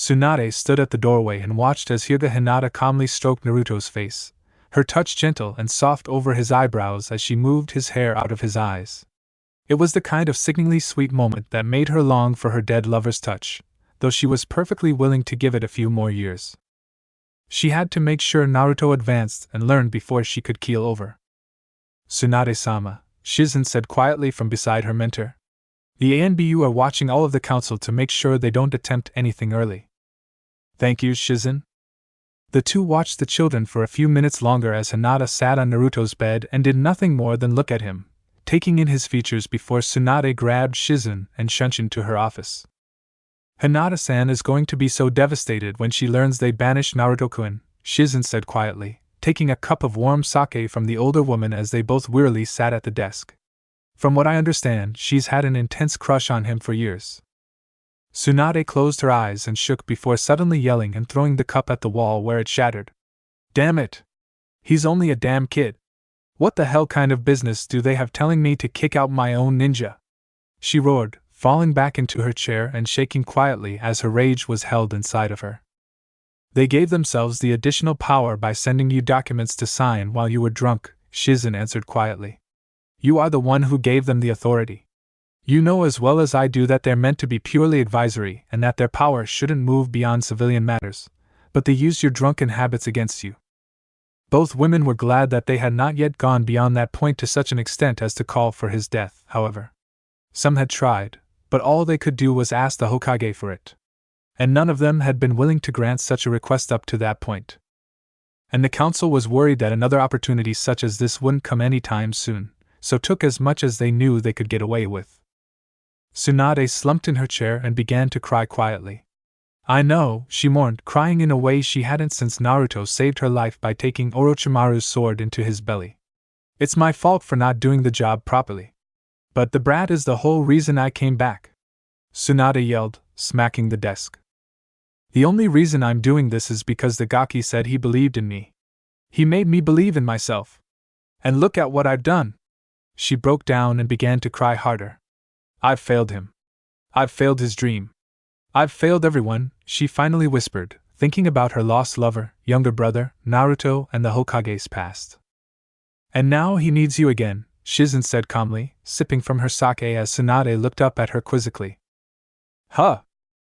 Tsunade stood at the doorway and watched as Hyuga Hinata calmly stroked Naruto's face, her touch gentle and soft over his eyebrows as she moved his hair out of his eyes. It was the kind of sickeningly sweet moment that made her long for her dead lover's touch, though she was perfectly willing to give it a few more years. She had to make sure Naruto advanced and learned before she could keel over. "Tsunade-sama," Shizen said quietly from beside her mentor. "The ANBU are watching all of the council to make sure they don't attempt anything early." "Thank you, Shizen." The two watched the children for a few minutes longer as Hinata sat on Naruto's bed and did nothing more than look at him, taking in his features before Tsunade grabbed Shizen and shunshined to her office. "Hinata-san is going to be so devastated when she learns they banished Naruto-kun," Shizen said quietly, taking a cup of warm sake from the older woman as they both wearily sat at the desk. "From what I understand, she's had an intense crush on him for years." Tsunade closed her eyes and shook before suddenly yelling and throwing the cup at the wall where it shattered. "Damn it! He's only a damn kid. What the hell kind of business do they have telling me to kick out my own ninja?" she roared, falling back into her chair and shaking quietly as her rage was held inside of her. "They gave themselves the additional power by sending you documents to sign while you were drunk," Shizen answered quietly. "You are the one who gave them the authority. You know as well as I do that they're meant to be purely advisory and that their power shouldn't move beyond civilian matters, but they used your drunken habits against you." Both women were glad that they had not yet gone beyond that point to such an extent as to call for his death, however. Some had tried, but all they could do was ask the Hokage for it. And none of them had been willing to grant such a request up to that point. And the council was worried that another opportunity such as this wouldn't come any time soon, so took as much as they knew they could get away with. Tsunade slumped in her chair and began to cry quietly. "I know," she mourned, crying in a way she hadn't since Naruto saved her life by taking Orochimaru's sword into his belly. "It's my fault for not doing the job properly. But the brat is the whole reason I came back," Tsunade yelled, smacking the desk. "The only reason I'm doing this is because the Gaki said he believed in me. He made me believe in myself. And look at what I've done." She broke down and began to cry harder. "I've failed him. I've failed his dream. I've failed everyone," she finally whispered, thinking about her lost lover, younger brother, Naruto, and the Hokage's past. "And now he needs you again," Shizen said calmly, sipping from her sake as Tsunade looked up at her quizzically. "Huh?"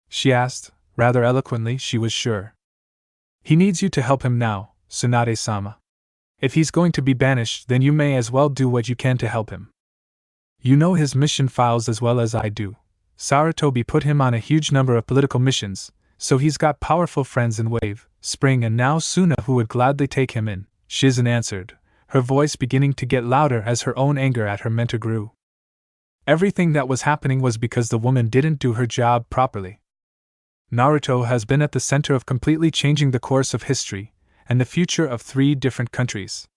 she asked, rather eloquently, she was sure. "He needs you to help him now, Tsunade-sama. If he's going to be banished, then you may as well do what you can to help him. You know his mission files as well as I do. Sarutobi put him on a huge number of political missions, so he's got powerful friends in Wave, Spring, and now Suna who would gladly take him in," Shizen answered, her voice beginning to get louder as her own anger at her mentor grew. Everything that was happening was because the woman didn't do her job properly. Naruto has been at the center of completely changing the course of history and the future of 3 different countries.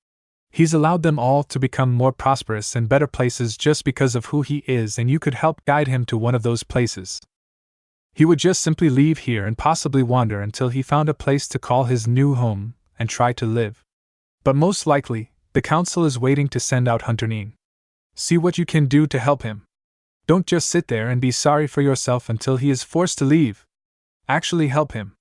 He's allowed them all to become more prosperous and better places just because of who he is, and you could help guide him to one of those places. He would just simply leave here and possibly wander until he found a place to call his new home and try to live. But most likely, the council is waiting to send out Hunter Nin. See what you can do to help him. Don't just sit there and be sorry for yourself until he is forced to leave. Actually help him."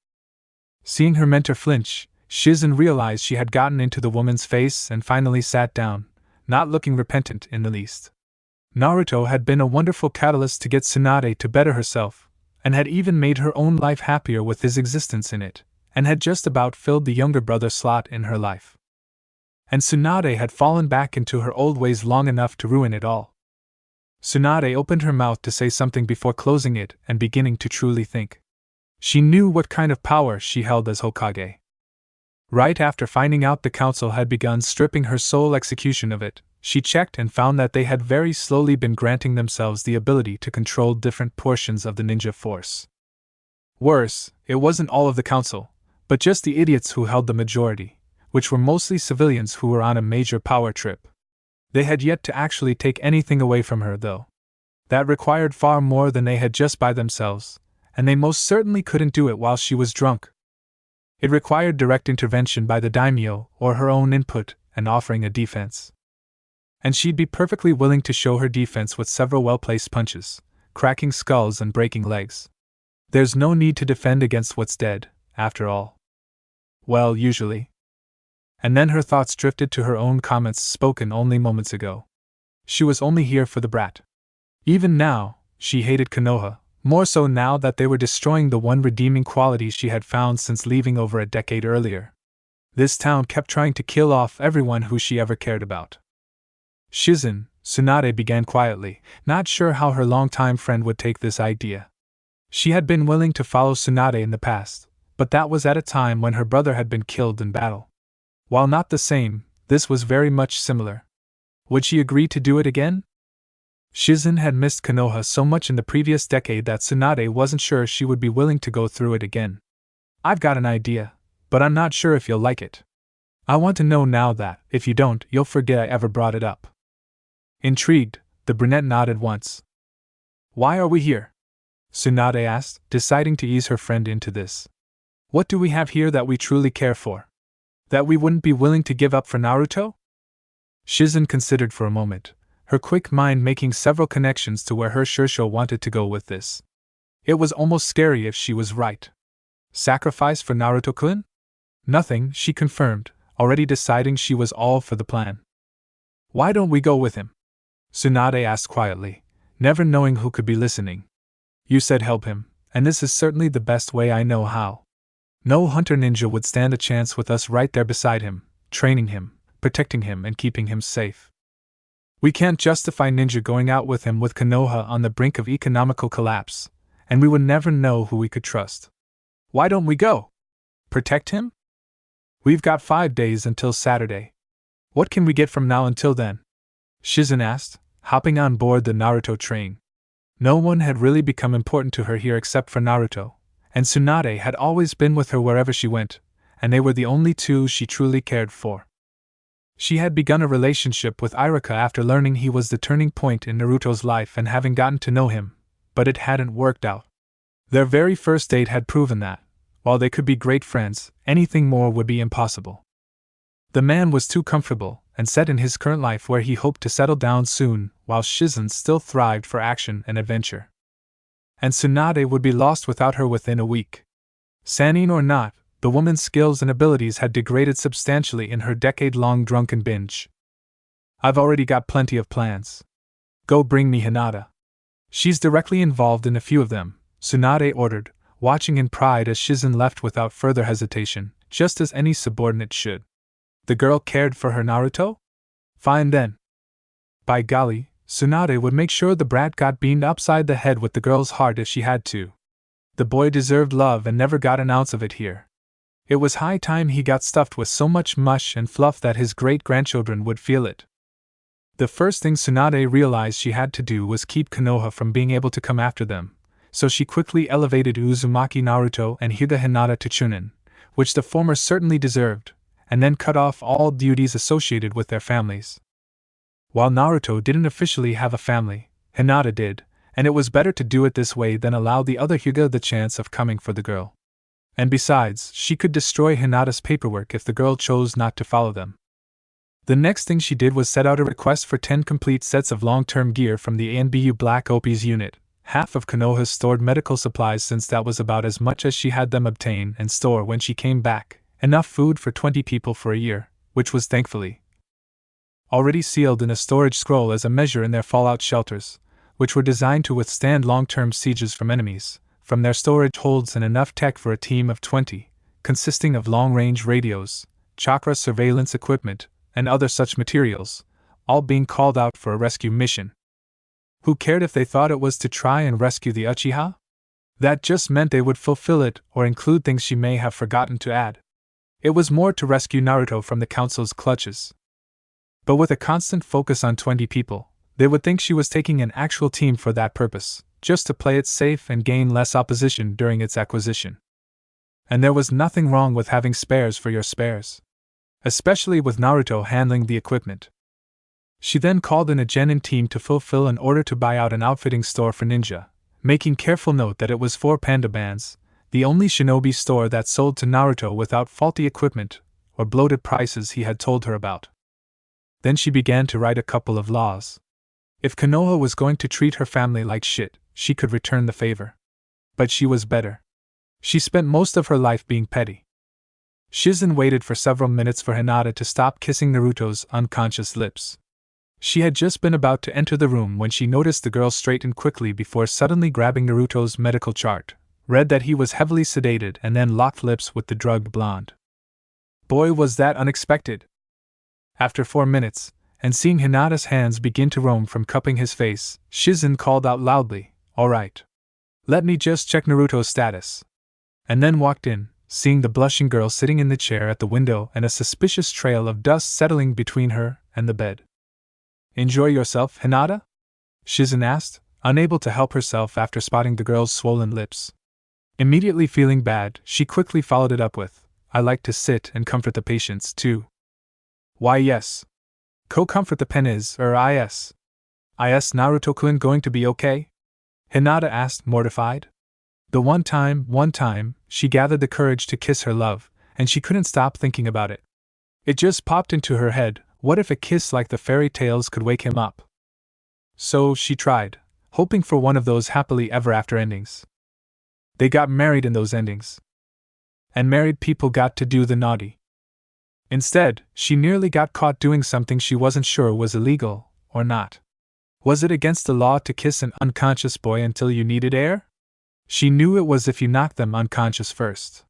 Seeing her mentor flinch, Shizen realized she had gotten into the woman's face and finally sat down, not looking repentant in the least. Naruto had been a wonderful catalyst to get Tsunade to better herself, and had even made her own life happier with his existence in it, and had just about filled the younger brother slot in her life. And Tsunade had fallen back into her old ways long enough to ruin it all. Tsunade opened her mouth to say something before closing it and beginning to truly think. She knew what kind of power she held as Hokage. Right after finding out the council had begun stripping her sole execution of it, she checked and found that they had very slowly been granting themselves the ability to control different portions of the ninja force. Worse, it wasn't all of the council, but just the idiots who held the majority, which were mostly civilians who were on a major power trip. They had yet to actually take anything away from her, though. That required far more than they had just by themselves, and they most certainly couldn't do it while she was drunk. It required direct intervention by the daimyo or her own input and offering a defense. And she'd be perfectly willing to show her defense with several well-placed punches, cracking skulls and breaking legs. There's no need to defend against what's dead, after all. Well, usually. And then her thoughts drifted to her own comments spoken only moments ago. She was only here for the brat. Even now, she hated Konoha, more so now that they were destroying the one redeeming quality she had found since leaving over a decade earlier. This town kept trying to kill off everyone who she ever cared about. Shizen, Tsunade began quietly, not sure how her longtime friend would take this idea. She had been willing to follow Tsunade in the past, but that was at a time when her brother had been killed in battle. While not the same, this was very much similar. Would she agree to do it again? Shizen had missed Konoha so much in the previous decade that Tsunade wasn't sure she would be willing to go through it again. I've got an idea, but I'm not sure if you'll like it. I want to know now that, if you don't, you'll forget I ever brought it up. Intrigued, the brunette nodded once. Why are we here? Tsunade asked, deciding to ease her friend into this. What do we have here that we truly care for? That we wouldn't be willing to give up for Naruto? Shizen considered for a moment, her quick mind making several connections to where her Shursho wanted to go with this. It was almost scary if she was right. Sacrifice for Naruto-kun? Nothing, she confirmed, already deciding she was all for the plan. Why don't we go with him? Tsunade asked quietly, never knowing who could be listening. You said help him, and this is certainly the best way I know how. No hunter ninja would stand a chance with us right there beside him, training him, protecting him and keeping him safe. We can't justify ninja going out with him with Konoha on the brink of economical collapse, and we would never know who we could trust. Why don't we go? Protect him? We've got 5 days until Saturday. What can we get from now until then? Shizen asked, hopping on board the Naruto train. No one had really become important to her here except for Naruto, and Tsunade had always been with her wherever she went, and they were the only two she truly cared for. She had begun a relationship with Iruka after learning he was the turning point in Naruto's life and having gotten to know him, but it hadn't worked out. Their very first date had proven that, while they could be great friends, anything more would be impossible. The man was too comfortable and set in his current life where he hoped to settle down soon, while Shizen still thrived for action and adventure. And Tsunade would be lost without her within a week. Sannin or not, the woman's skills and abilities had degraded substantially in her decade-long drunken binge. I've already got plenty of plans. Go bring me Hinata. She's directly involved in a few of them, Tsunade ordered, watching in pride as Shizen left without further hesitation, just as any subordinate should. The girl cared for her Naruto? Fine then. By golly, Tsunade would make sure the brat got beamed upside the head with the girl's heart if she had to. The boy deserved love and never got an ounce of it here. It was high time he got stuffed with so much mush and fluff that his great-grandchildren would feel it. The first thing Tsunade realized she had to do was keep Konoha from being able to come after them, so she quickly elevated Uzumaki Naruto and Hyuga Hinata to Chunin, which the former certainly deserved, and then cut off all duties associated with their families. While Naruto didn't officially have a family, Hinata did, and it was better to do it this way than allow the other Hyuga the chance of coming for the girl. And besides, she could destroy Hinata's paperwork if the girl chose not to follow them. The next thing she did was set out a request for 10 complete sets of long-term gear from the ANBU Black Opi's unit, half of Konoha's stored medical supplies since that was about as much as she had them obtain and store when she came back, enough food for 20 people for a year, which was thankfully already sealed in a storage scroll as a measure in their fallout shelters, which were designed to withstand long-term sieges from enemies. From their storage holds and enough tech for a team of 20, consisting of long-range radios, chakra surveillance equipment, and other such materials, all being called out for a rescue mission. Who cared if they thought it was to try and rescue the Uchiha? That just meant they would fulfill it or include things she may have forgotten to add. It was more to rescue Naruto from the Council's clutches. But with a constant focus on 20 people, they would think she was taking an actual team for that purpose, just to play it safe and gain less opposition during its acquisition. And there was nothing wrong with having spares for your spares, especially with Naruto handling the equipment. She then called in a genin team to fulfill an order to buy out an outfitting store for ninja, making careful note that it was for Panda Bands, the only shinobi store that sold to Naruto without faulty equipment or bloated prices he had told her about. Then she began to write a couple of laws. If Konoha was going to treat her family like shit, she could return the favor. But she was better. She spent most of her life being petty. Shizen waited for several minutes for Hinata to stop kissing Naruto's unconscious lips. She had just been about to enter the room when she noticed the girl straighten quickly before suddenly grabbing Naruto's medical chart, read that he was heavily sedated, and then locked lips with the drugged blonde. Boy, was that unexpected! After 4 minutes, and seeing Hinata's hands begin to roam from cupping his face, Shizen called out loudly, "All right. Let me just check Naruto's status." And then walked in, seeing the blushing girl sitting in the chair at the window and a suspicious trail of dust settling between her and the bed. "Enjoy yourself, Hinata?" Shizen asked, unable to help herself after spotting the girl's swollen lips. Immediately feeling bad, she quickly followed it up with, "I like to sit and comfort the patients, too." "Why, yes. Co-comfort the pen is, is. Is Naruto-kun going to be okay?" Hinata asked, mortified. The one time, she gathered the courage to kiss her love, and she couldn't stop thinking about it. It just popped into her head, what if a kiss like the fairy tales could wake him up? So she tried, hoping for one of those happily ever after endings. They got married in those endings. And married people got to do the naughty. Instead, she nearly got caught doing something she wasn't sure was illegal, or not. Was it against the law to kiss an unconscious boy until you needed air? She knew it was if you knocked them unconscious first.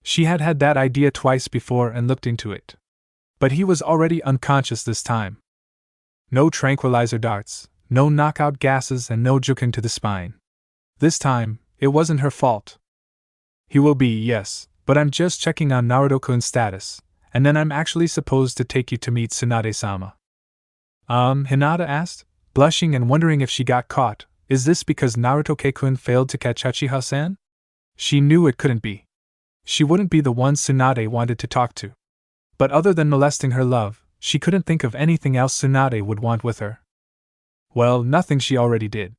She had had that idea twice before and looked into it. But he was already unconscious this time. No tranquilizer darts, no knockout gases, and no jukin to the spine. This time, it wasn't her fault. "He will be, yes, but I'm just checking on Naruto-kun's status, and then I'm actually supposed to take you to meet Tsunade-sama." Hinata asked, blushing and wondering if she got caught. Is this because Naruto-kun failed to catch Uchiha-san? She knew it couldn't be. She wouldn't be the one Tsunade wanted to talk to. But other than molesting her love, she couldn't think of anything else Tsunade would want with her. Well, nothing she already did.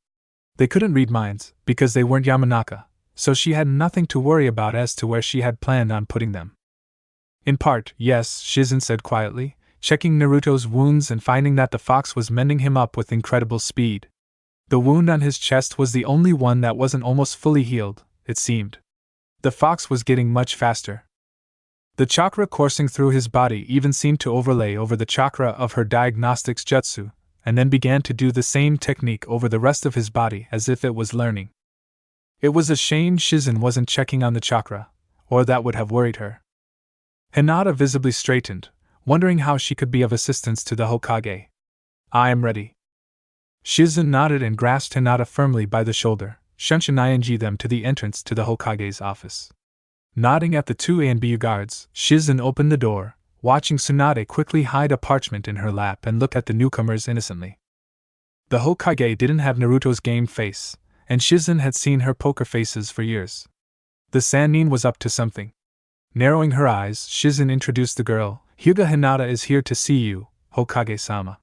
They couldn't read minds, because they weren't Yamanaka, so she had nothing to worry about as to where she had planned on putting them. "In part, yes," Shizen said quietly, checking Naruto's wounds and finding that the fox was mending him up with incredible speed. The wound on his chest was the only one that wasn't almost fully healed, it seemed. The fox was getting much faster. The chakra coursing through his body even seemed to overlay over the chakra of her diagnostics jutsu, and then began to do the same technique over the rest of his body as if it was learning. It was a shame Shizen wasn't checking on the chakra, or that would have worried her. Hinata visibly straightened, wondering how she could be of assistance to the Hokage. "I am ready." Shizen nodded and grasped Hinata firmly by the shoulder, shunshin them to the entrance to the Hokage's office. Nodding at the two ANBU guards, Shizen opened the door, watching Tsunade quickly hide a parchment in her lap and look at the newcomers innocently. The Hokage didn't have Naruto's game face, and Shizen had seen her poker faces for years. The Sannin was up to something. Narrowing her eyes, Shizen introduced the girl. "Hyuga Hinata is here to see you, Hokage-sama."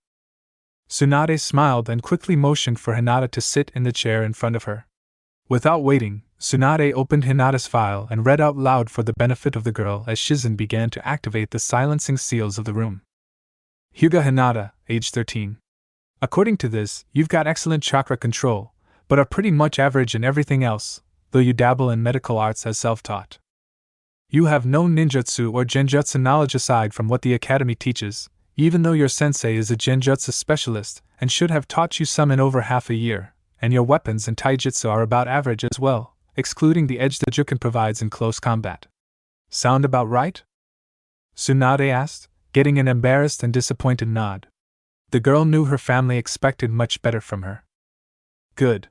Tsunade smiled and quickly motioned for Hinata to sit in the chair in front of her. Without waiting, Tsunade opened Hinata's file and read out loud for the benefit of the girl as Shizen began to activate the silencing seals of the room. "Hyuga Hinata, age 13. According to this, you've got excellent chakra control, but are pretty much average in everything else, though you dabble in medical arts as self-taught. You have no ninjutsu or genjutsu knowledge aside from what the academy teaches, even though your sensei is a genjutsu specialist and should have taught you some in over half a year, and your weapons and taijutsu are about average as well, excluding the edge the jukin provides in close combat. Sound about right?" Tsunade asked, getting an embarrassed and disappointed nod. The girl knew her family expected much better from her. "Good.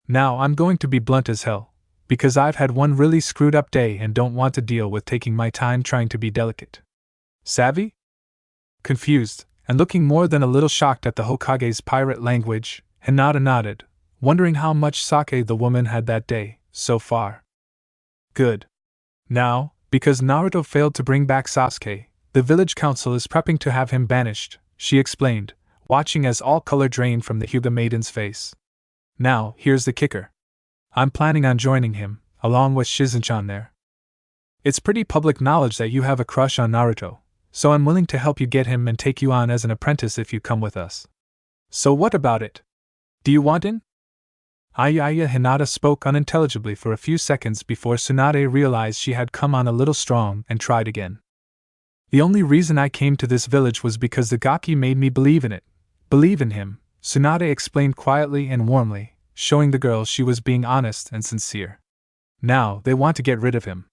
Now I'm going to be blunt as hell, because I've had one really screwed up day and don't want to deal with taking my time trying to be delicate. Savvy?" Confused, and looking more than a little shocked at the Hokage's pirate language, Hinata nodded, wondering how much sake the woman had that day, so far. "Good. Now, because Naruto failed to bring back Sasuke, the village council is prepping to have him banished," she explained, watching as all color drained from the Hyuga maiden's face. "Now, here's the kicker. I'm planning on joining him, along with Shizen-chan there. It's pretty public knowledge that you have a crush on Naruto, so I'm willing to help you get him and take you on as an apprentice if you come with us. So what about it? Do you want in?" Ayaya Hinata spoke unintelligibly for a few seconds before Tsunade realized she had come on a little strong and tried again. The only reason I came to this village was because the Gaki made me believe in it. Believe in him, Tsunade explained quietly and warmly, showing the girl she was being honest and sincere. Now, they want to get rid of him.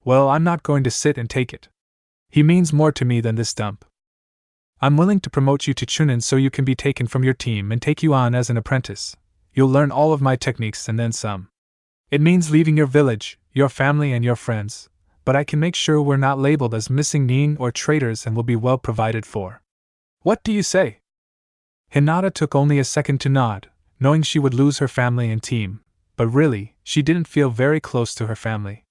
Well, I'm not going to sit and take it. He means more to me than this dump. I'm willing to promote you to Chunin so you can be taken from your team and take you on as an apprentice. You'll learn all of my techniques and then some. It means leaving your village, your family and your friends, but I can make sure we're not labeled as missing nin or traitors and will be well provided for. What do you say? Hinata took only a second to nod, knowing she would lose her family and team, but really, she didn't feel very close to her family.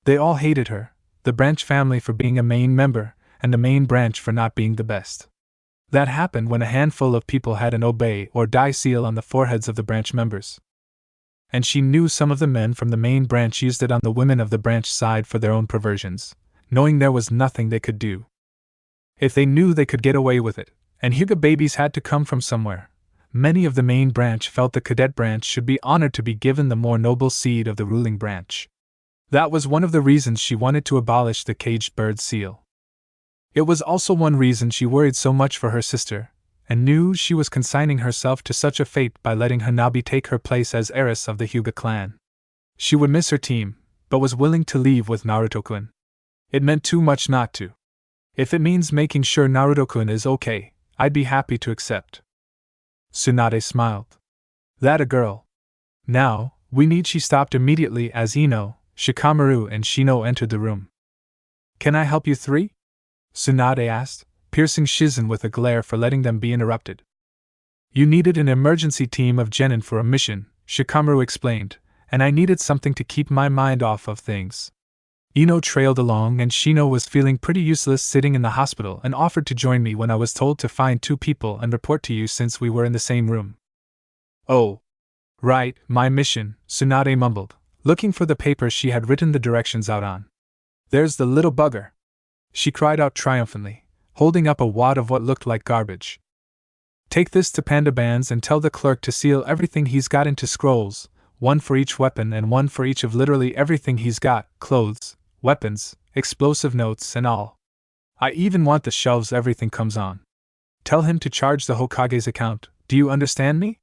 They all hated her, the branch family for being a main member, and the main branch for not being the best. That happened when a handful of people had an obey or die seal on the foreheads of the branch members. And she knew some of the men from the main branch used it on the women of the branch side for their own perversions, knowing there was nothing they could do. If they knew they could get away with it, and Hyuga babies had to come from somewhere, many of the main branch felt the cadet branch should be honored to be given the more noble seed of the ruling branch. That was one of the reasons she wanted to abolish the caged bird seal. It was also one reason she worried so much for her sister, and knew she was consigning herself to such a fate by letting Hanabi take her place as heiress of the Hyuga clan. She would miss her team, but was willing to leave with Naruto-kun. It meant too much not to. If it means making sure Naruto-kun is okay, I'd be happy to accept. Tsunade smiled. That a girl. Now, she stopped immediately as Ino, Shikamaru and Shino entered the room. Can I help you three? Tsunade asked, piercing Shizen with a glare for letting them be interrupted. You needed an emergency team of genin for a mission, Shikamaru explained, and I needed something to keep my mind off of things. Ino trailed along and Shino was feeling pretty useless sitting in the hospital and offered to join me when I was told to find 2 people and report to you since we were in the same room. Oh. Right, my mission, Tsunade mumbled, looking for the paper she had written the directions out on. There's the little bugger. She cried out triumphantly, holding up a wad of what looked like garbage. Take this to Panda Bands and tell the clerk to seal everything he's got into scrolls, 1 for each weapon and 1 for each of literally everything he's got, clothes, weapons, explosive notes and all. I even want the shelves everything comes on. Tell him to charge the Hokage's account, do you understand me?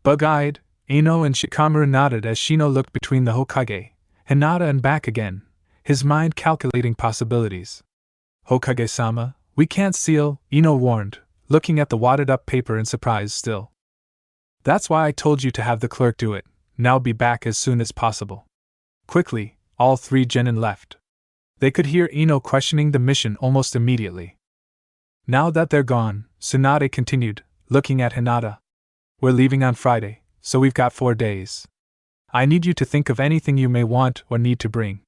Bug-eyed, Ino and Shikamaru nodded as Shino looked between the Hokage, Hinata and back again, his mind calculating possibilities. Hokage-sama, we can't seal, Ino warned, looking at the wadded-up paper in surprise still. That's why I told you to have the clerk do it, now be back as soon as possible. Quickly, all 3 genin left. They could hear Ino questioning the mission almost immediately. Now that they're gone, Tsunade continued, looking at Hinata. We're leaving on Friday, so we've got 4 days. I need you to think of anything you may want or need to bring.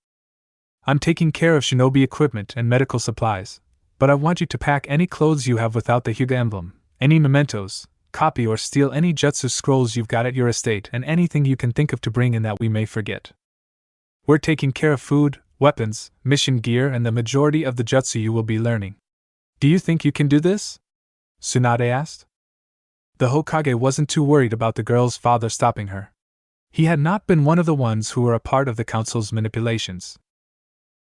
I'm taking care of shinobi equipment and medical supplies, but I want you to pack any clothes you have without the Hyuga emblem, any mementos, copy or steal any jutsu scrolls you've got at your estate and anything you can think of to bring in that we may forget. We're taking care of food, weapons, mission gear and the majority of the jutsu you will be learning. Do you think you can do this? Tsunade asked. The Hokage wasn't too worried about the girl's father stopping her. He had not been one of the ones who were a part of the council's manipulations.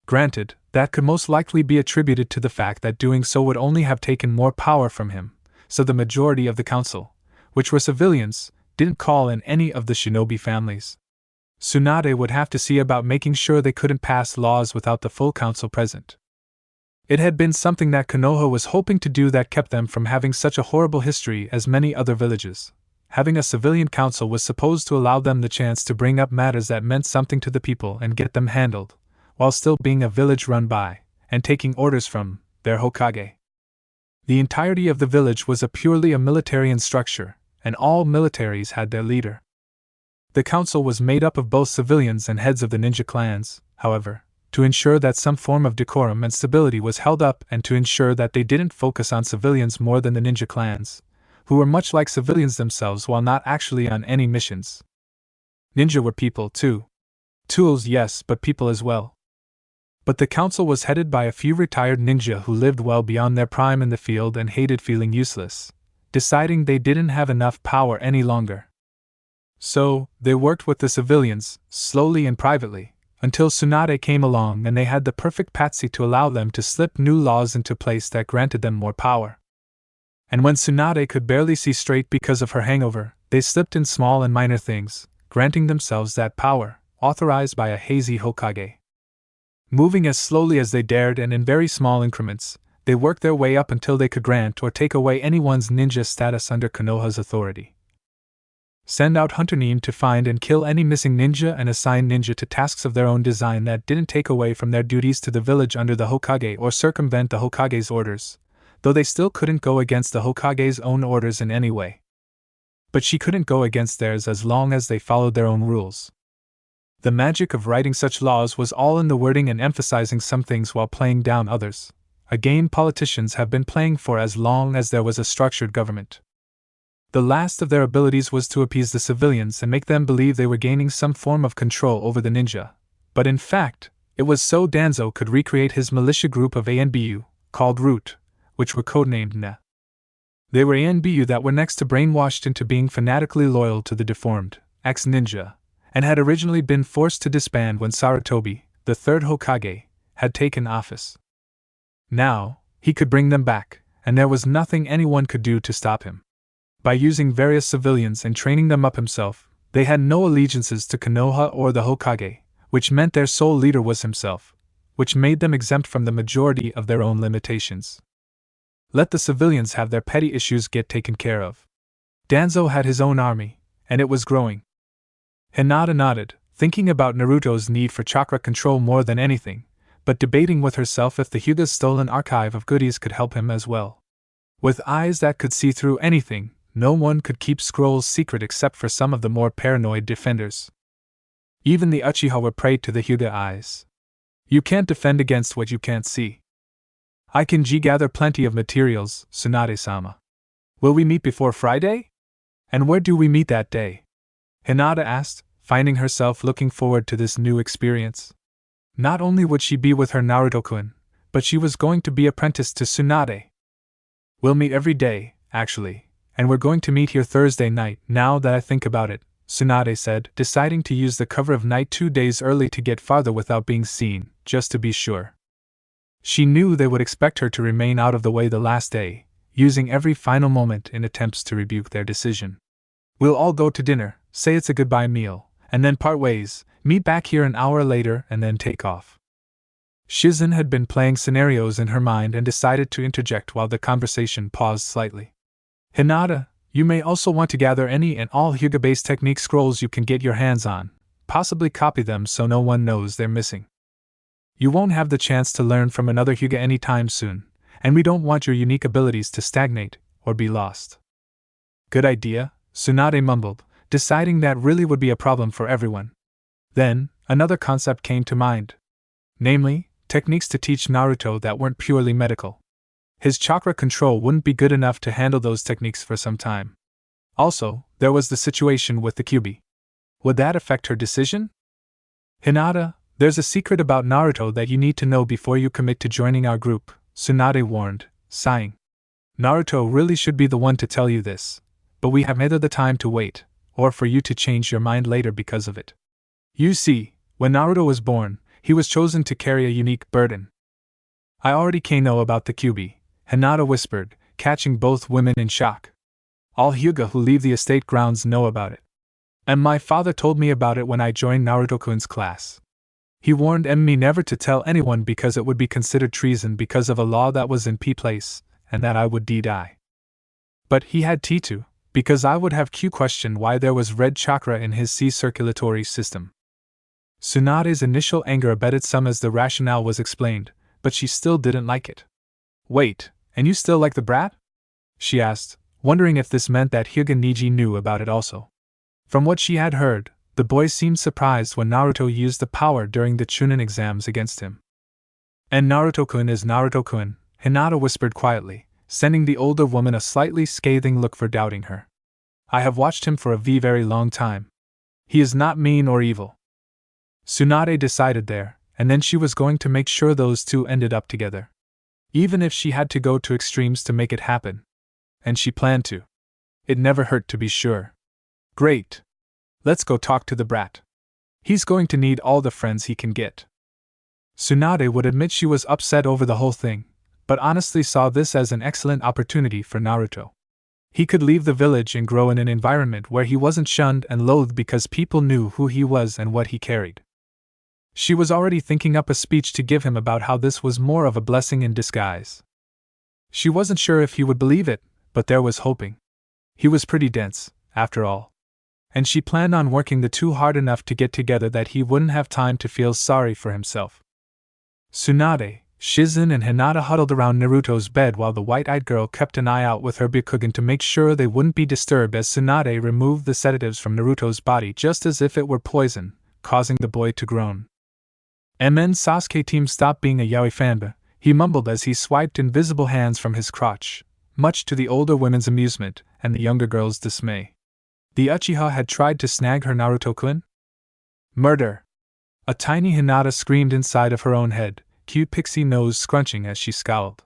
Granted, that could most likely be attributed to the fact that doing so would only have taken more power from him, so the majority of the council, which were civilians, didn't call in any of the shinobi families. Tsunade would have to see about making sure they couldn't pass laws without the full council present. It had been something that Konoha was hoping to do that kept them from having such a horrible history as many other villages. Having a civilian council was supposed to allow them the chance to bring up matters that meant something to the people and get them handled, while still being a village run by, and taking orders from, their Hokage. The entirety of the village was purely a military structure, and all militaries had their leader. The council was made up of both civilians and heads of the ninja clans, however, to ensure that some form of decorum and stability was held up and to ensure that they didn't focus on civilians more than the ninja clans, who were much like civilians themselves while not actually on any missions. Ninja were people too. Tools, yes, but people as well. But the council was headed by a few retired ninja who lived well beyond their prime in the field and hated feeling useless, deciding they didn't have enough power any longer. So, they worked with the civilians, slowly and privately, until Tsunade came along and they had the perfect patsy to allow them to slip new laws into place that granted them more power. And when Tsunade could barely see straight because of her hangover, they slipped in small and minor things, granting themselves that power, authorized by a hazy Hokage. Moving as slowly as they dared and in very small increments, they worked their way up until they could grant or take away anyone's ninja status under Konoha's authority. Send out Hunter Neem to find and kill any missing ninja and assign ninja to tasks of their own design that didn't take away from their duties to the village under the Hokage or circumvent the Hokage's orders, though they still couldn't go against the Hokage's own orders in any way. But she couldn't go against theirs as long as they followed their own rules. The magic of writing such laws was all in the wording and emphasizing some things while playing down others, a game politicians have been playing for as long as there was a structured government. The last of their abilities was to appease the civilians and make them believe they were gaining some form of control over the ninja, but in fact, it was so Danzo could recreate his militia group of ANBU, called Root, which were codenamed Na. They were ANBU that were next to brainwashed into being fanatically loyal to the deformed ex-ninja, and had originally been forced to disband when Sarutobi, the third Hokage, had taken office. Now, he could bring them back, and there was nothing anyone could do to stop him. By using various civilians and training them up himself, they had no allegiances to Konoha or the Hokage, which meant their sole leader was himself, which made them exempt from the majority of their own limitations. Let the civilians have their petty issues get taken care of. Danzo had his own army, and it was growing. Hinata nodded, thinking about Naruto's need for chakra control more than anything, but debating with herself if the Hyuga's stolen archive of goodies could help him as well. With eyes that could see through anything, no one could keep scrolls secret except for some of the more paranoid defenders. Even the Uchiha were prey to the Hyuga eyes. You can't defend against what you can't see. I can gather plenty of materials, Tsunade-sama. Will we meet before Friday? And where do we meet that day? Hinata asked, finding herself looking forward to this new experience. Not only would she be with her Naruto-kun, but she was going to be apprenticed to Tsunade. We'll meet every day, actually, and we're going to meet here Thursday night, now that I think about it, Tsunade said, deciding to use the cover of night 2 days early to get farther without being seen, just to be sure. She knew they would expect her to remain out of the way the last day, using every final moment in attempts to rebuke their decision. We'll all go to dinner, say it's a goodbye meal, and then part ways, meet back here an hour later and then take off. Shizen had been playing scenarios in her mind and decided to interject while the conversation paused slightly. Hinata, you may also want to gather any and all Hyuga-based technique scrolls you can get your hands on, possibly copy them so no one knows they're missing. You won't have the chance to learn from another Hyuga anytime soon, and we don't want your unique abilities to stagnate or be lost. Good idea, Tsunade mumbled, deciding that really would be a problem for everyone. Then, another concept came to mind. Namely, techniques to teach Naruto that weren't purely medical. His chakra control wouldn't be good enough to handle those techniques for some time. Also, there was the situation with the Kyuubi. Would that affect her decision? Hinata, there's a secret about Naruto that you need to know before you commit to joining our group, Tsunade warned, sighing. Naruto really should be the one to tell you this, but we have neither the time to wait, or for you to change your mind later because of it. You see, when Naruto was born, he was chosen to carry a unique burden. I already know about the Kyuubi, Hinata whispered, catching both women in shock. All Hyuga who leave the estate grounds know about it. And my father told me about it when I joined Naruto-kun's class. He warned me never to tell anyone because it would be considered treason because of a law that was in place, and that I would die. But he had to, because I would have questioned why there was red chakra in his C circulatory system. Tsunade's initial anger abated some as the rationale was explained, but she still didn't like it. Wait, and you still like the brat? She asked, wondering if this meant that Hyuga Niji knew about it also. From what she had heard, the boy seemed surprised when Naruto used the power during the Chunin exams against him. And Naruto-kun is Naruto-kun, Hinata whispered quietly, sending the older woman a slightly scathing look for doubting her. I have watched him for a very long time. He is not mean or evil. Tsunade decided there, and then she was going to make sure those two ended up together. Even if she had to go to extremes to make it happen. And she planned to. It never hurt to be sure. Great. Let's go talk to the brat. He's going to need all the friends he can get. Tsunade would admit she was upset over the whole thing, but honestly saw this as an excellent opportunity for Naruto. He could leave the village and grow in an environment where he wasn't shunned and loathed because people knew who he was and what he carried. She was already thinking up a speech to give him about how this was more of a blessing in disguise. She wasn't sure if he would believe it, but there was hoping. He was pretty dense, after all. And she planned on working the two hard enough to get together that he wouldn't have time to feel sorry for himself. Tsunade, Shizen and Hinata huddled around Naruto's bed while the white-eyed girl kept an eye out with her Byakugan to make sure they wouldn't be disturbed as Tsunade removed the sedatives from Naruto's body just as if it were poison, causing the boy to groan. Sasuke team stopped being a yaoi fanboy, he mumbled as he swiped invisible hands from his crotch, much to the older women's amusement and the younger girl's dismay. The Uchiha had tried to snag her Naruto-kun? Murder! A tiny Hinata screamed inside of her own head, cute pixie nose scrunching as she scowled.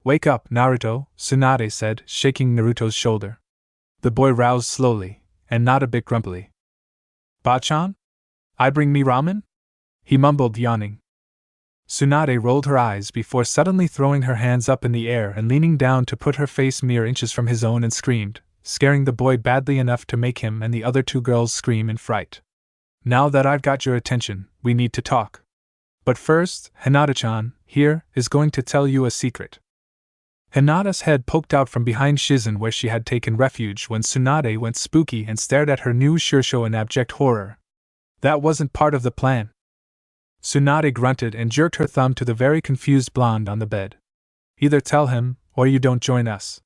Wake up, Naruto, Tsunade said, shaking Naruto's shoulder. The boy roused slowly, and not a bit grumpily. Bachan? I bring me ramen? He mumbled, yawning. Tsunade rolled her eyes before suddenly throwing her hands up in the air and leaning down to put her face mere inches from his own and screamed, scaring the boy badly enough to make him and the other two girls scream in fright. Now that I've got your attention, we need to talk. But first, Hinata-chan, here, is going to tell you a secret. Hinata's head poked out from behind Shizen where she had taken refuge when Tsunade went spooky and stared at her new Shusho in abject horror. That wasn't part of the plan. Tsunade grunted and jerked her thumb to the very confused blonde on the bed. Either tell him, or you don't join us.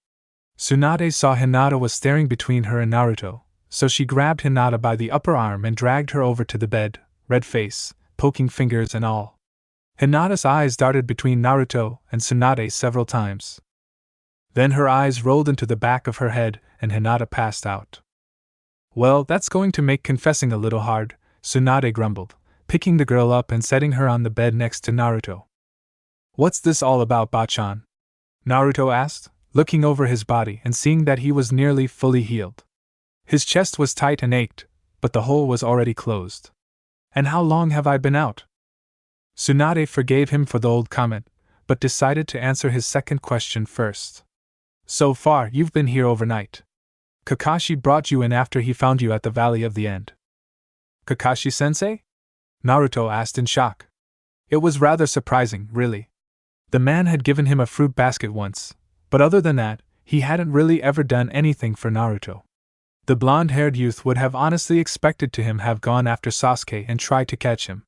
Tsunade saw Hinata was staring between her and Naruto, so she grabbed Hinata by the upper arm and dragged her over to the bed, red face, poking fingers and all. Hinata's eyes darted between Naruto and Tsunade several times. Then her eyes rolled into the back of her head and Hinata passed out. Well, that's going to make confessing a little hard, Tsunade grumbled, picking the girl up and setting her on the bed next to Naruto. What's this all about, Bachan? Naruto asked, looking over his body and seeing that he was nearly fully healed. His chest was tight and ached, but the hole was already closed. And how long have I been out? Tsunade forgave him for the old comment, but decided to answer his second question first. So far, you've been here overnight. Kakashi brought you in after he found you at the Valley of the End. Kakashi-sensei? Naruto asked in shock. It was rather surprising, really. The man had given him a fruit basket once, but other than that, he hadn't really ever done anything for Naruto. The blonde-haired youth would have honestly expected to him have gone after Sasuke and tried to catch him.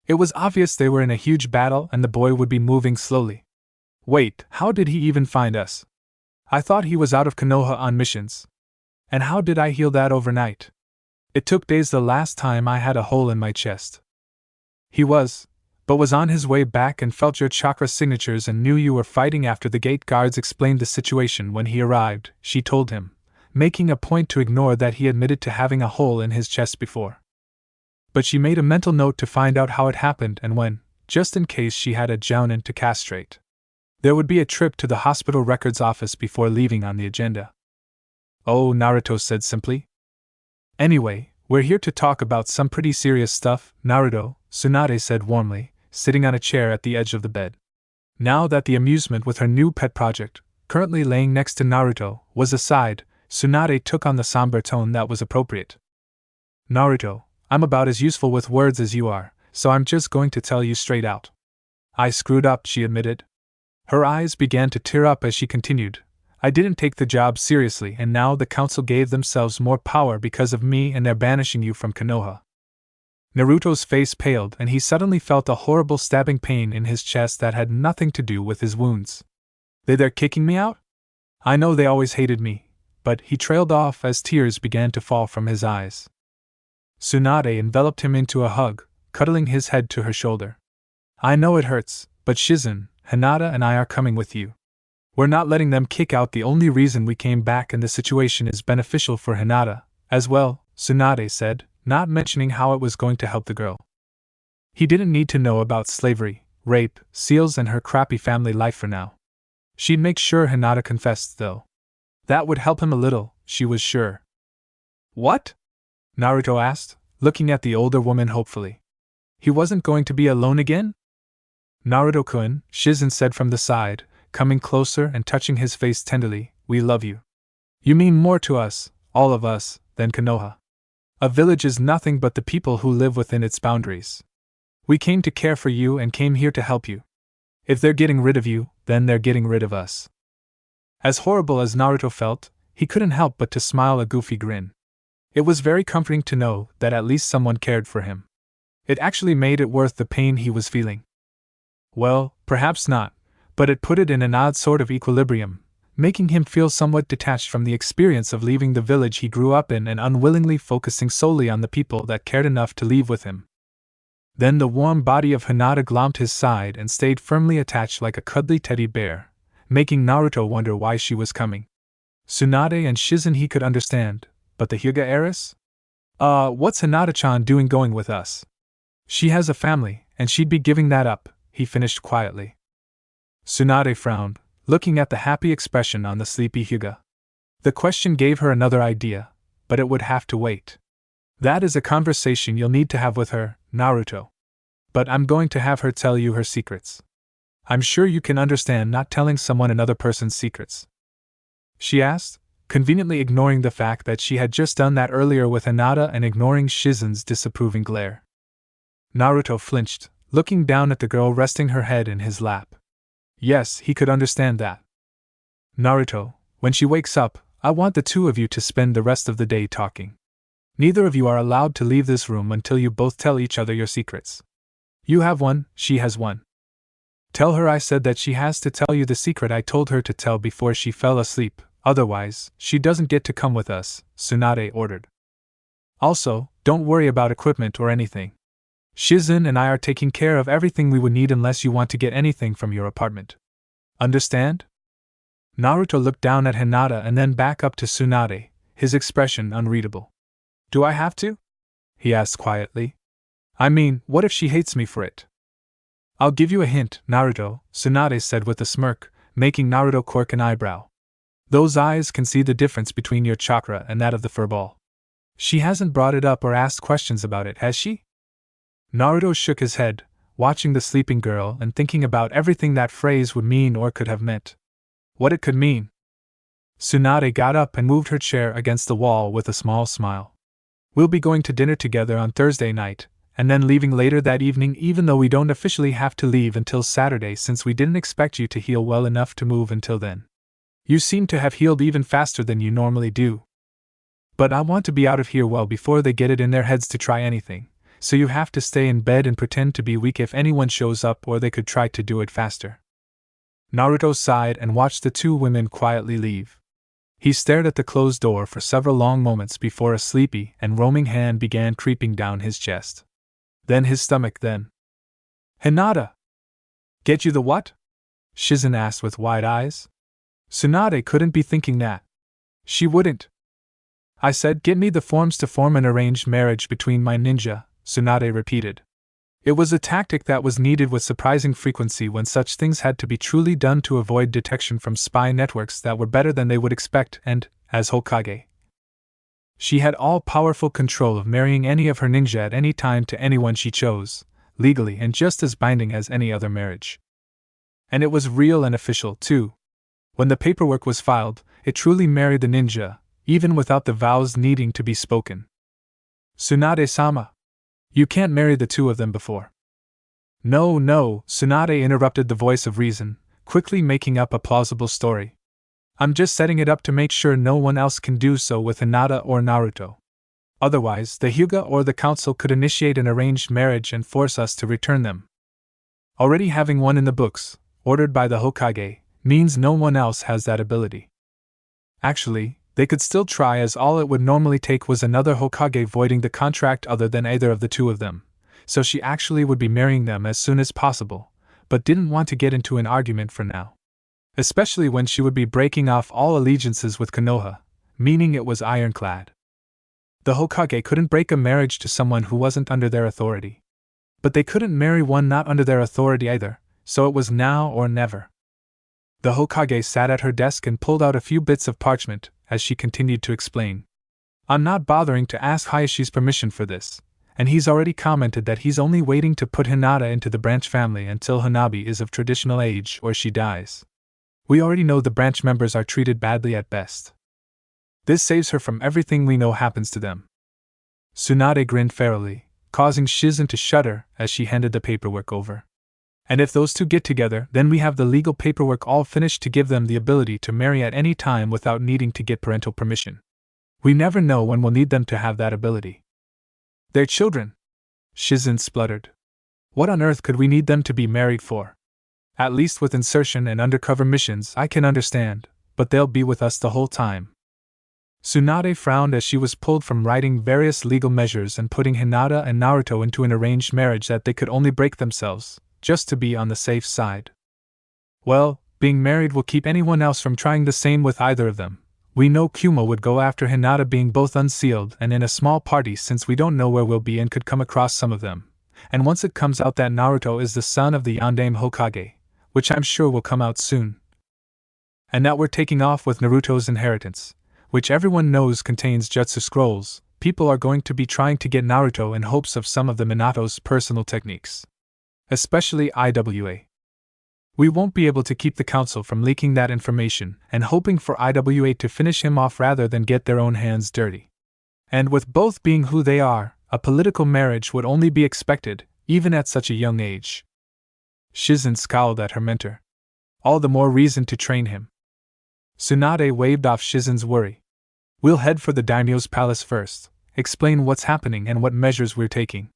It was obvious they were in a huge battle and the boy would be moving slowly. Wait, how did he even find us? I thought he was out of Konoha on missions. And how did I heal that overnight? It took days the last time I had a hole in my chest. He was on his way back and felt your chakra signatures and knew you were fighting after the gate guards explained the situation when he arrived, she told him, making a point to ignore that he admitted to having a hole in his chest before. But she made a mental note to find out how it happened and when, just in case she had a jounin to castrate. There would be a trip to the hospital records office before leaving on the agenda. Oh, Naruto said simply. Anyway, we're here to talk about some pretty serious stuff, Naruto, Tsunade said warmly, sitting on a chair at the edge of the bed. Now that the amusement with her new pet project, currently laying next to Naruto, was aside, Tsunade took on the somber tone that was appropriate. Naruto, I'm about as useful with words as you are, so I'm just going to tell you straight out. I screwed up, she admitted. Her eyes began to tear up as she continued. I didn't take the job seriously and now the council gave themselves more power because of me and they're banishing you from Konoha. Naruto's face paled and he suddenly felt a horrible stabbing pain in his chest that had nothing to do with his wounds. They're kicking me out? I know they always hated me, but he trailed off as tears began to fall from his eyes. Tsunade enveloped him into a hug, cuddling his head to her shoulder. I know it hurts, but Shizen, Hinata and I are coming with you. We're not letting them kick out the only reason we came back and the situation is beneficial for Hinata, as well, Tsunade said, not mentioning how it was going to help the girl. He didn't need to know about slavery, rape, seals and her crappy family life for now. She'd make sure Hinata confessed though. That would help him a little, she was sure. What? Naruto asked, looking at the older woman hopefully. He wasn't going to be alone again? Naruto-kun, Shizen said from the side, coming closer and touching his face tenderly, we love you. You mean more to us, all of us, than Konoha. A village is nothing but the people who live within its boundaries. We came to care for you and came here to help you. If they're getting rid of you, then they're getting rid of us. As horrible as Naruto felt, he couldn't help but to smile a goofy grin. It was very comforting to know that at least someone cared for him. It actually made it worth the pain he was feeling. Well, perhaps not, but it put it in an odd sort of equilibrium, making him feel somewhat detached from the experience of leaving the village he grew up in and unwillingly focusing solely on the people that cared enough to leave with him. Then the warm body of Hinata glomped his side and stayed firmly attached like a cuddly teddy bear, making Naruto wonder why she was coming. Tsunade and Shizen he could understand, but the Hyuga heiress? What's Hinata-chan doing going with us? She has a family, and she'd be giving that up, he finished quietly. Tsunade frowned, looking at the happy expression on the sleepy Hyuga. The question gave her another idea, but it would have to wait. That is a conversation you'll need to have with her, Naruto. But I'm going to have her tell you her secrets. I'm sure you can understand not telling someone another person's secrets. She asked, conveniently ignoring the fact that she had just done that earlier with Hinata and ignoring Shizen's disapproving glare. Naruto flinched, looking down at the girl resting her head in his lap. Yes, he could understand that. Naruto, when she wakes up, I want the two of you to spend the rest of the day talking. Neither of you are allowed to leave this room until you both tell each other your secrets. You have one, she has one. Tell her I said that she has to tell you the secret I told her to tell before she fell asleep, otherwise, she doesn't get to come with us, Tsunade ordered. Also, don't worry about equipment or anything. Shizen and I are taking care of everything we would need unless you want to get anything from your apartment. Understand? Naruto looked down at Hinata and then back up to Tsunade, his expression unreadable. Do I have to? He asked quietly. I mean, what if she hates me for it? I'll give you a hint, Naruto, Tsunade said with a smirk, making Naruto quirk an eyebrow. Those eyes can see the difference between your chakra and that of the furball. She hasn't brought it up or asked questions about it, has she? Naruto shook his head, watching the sleeping girl and thinking about everything that phrase would mean or could have meant. What it could mean. Tsunade got up and moved her chair against the wall with a small smile. We'll be going to dinner together on Thursday night, and then leaving later that evening even though we don't officially have to leave until Saturday since we didn't expect you to heal well enough to move until then. You seem to have healed even faster than you normally do. But I want to be out of here well before they get it in their heads to try anything, so you have to stay in bed and pretend to be weak if anyone shows up or they could try to do it faster. Naruto sighed and watched the two women quietly leave. He stared at the closed door for several long moments before a sleepy and roaming hand began creeping down his chest. Then his stomach, then. Hinata! Get you the what? Shizen asked with wide eyes. Tsunade couldn't be thinking that. She wouldn't. I said get me the forms to form an arranged marriage between my ninja, Tsunade repeated. It was a tactic that was needed with surprising frequency when such things had to be truly done to avoid detection from spy networks that were better than they would expect and, as Hokage, she had all-powerful control of marrying any of her ninja at any time to anyone she chose, legally and just as binding as any other marriage. And it was real and official, too. When the paperwork was filed, it truly married the ninja, even without the vows needing to be spoken. Tsunade-sama. You can't marry the two of them before. No, Tsunade interrupted the voice of reason, quickly making up a plausible story. I'm just setting it up to make sure no one else can do so with Hinata or Naruto. Otherwise, the Hyuga or the council could initiate an arranged marriage and force us to return them. Already having one in the books, ordered by the Hokage, means no one else has that ability. Actually, they could still try as all it would normally take was another Hokage voiding the contract other than either of the two of them, so she actually would be marrying them as soon as possible, but didn't want to get into an argument for now. Especially when she would be breaking off all allegiances with Konoha, meaning it was ironclad. The Hokage couldn't break a marriage to someone who wasn't under their authority. But they couldn't marry one not under their authority either, so it was now or never. The Hokage sat at her desk and pulled out a few bits of parchment, as she continued to explain. I'm not bothering to ask Hayashi's permission for this, and he's already commented that he's only waiting to put Hinata into the branch family until Hanabi is of traditional age or she dies. We already know the branch members are treated badly at best. This saves her from everything we know happens to them. Tsunade grinned fairly, causing Shizen to shudder as she handed the paperwork over. And if those two get together, then we have the legal paperwork all finished to give them the ability to marry at any time without needing to get parental permission. We never know when we'll need them to have that ability. They're children, Shizen spluttered. What on earth could we need them to be married for? At least with insertion and undercover missions I can understand, but they'll be with us the whole time. Tsunade frowned as she was pulled from writing various legal measures and putting Hinata and Naruto into an arranged marriage that they could only break themselves, just to be on the safe side. Well, being married will keep anyone else from trying the same with either of them. We know Kuma would go after Hinata being both unsealed and in a small party since we don't know where we'll be and could come across some of them. And once it comes out that Naruto is the son of the Yandame Hokage, which I'm sure will come out soon. And now we're taking off with Naruto's inheritance, which everyone knows contains jutsu scrolls. People are going to be trying to get Naruto in hopes of some of the Minato's personal techniques. Especially IWA. We won't be able to keep the council from leaking that information and hoping for IWA to finish him off rather than get their own hands dirty. And with both being who they are, a political marriage would only be expected, even at such a young age. Shizen scowled at her mentor. All the more reason to train him. Tsunade waved off Shizen's worry. We'll head for the daimyo's palace first, explain what's happening and what measures we're taking.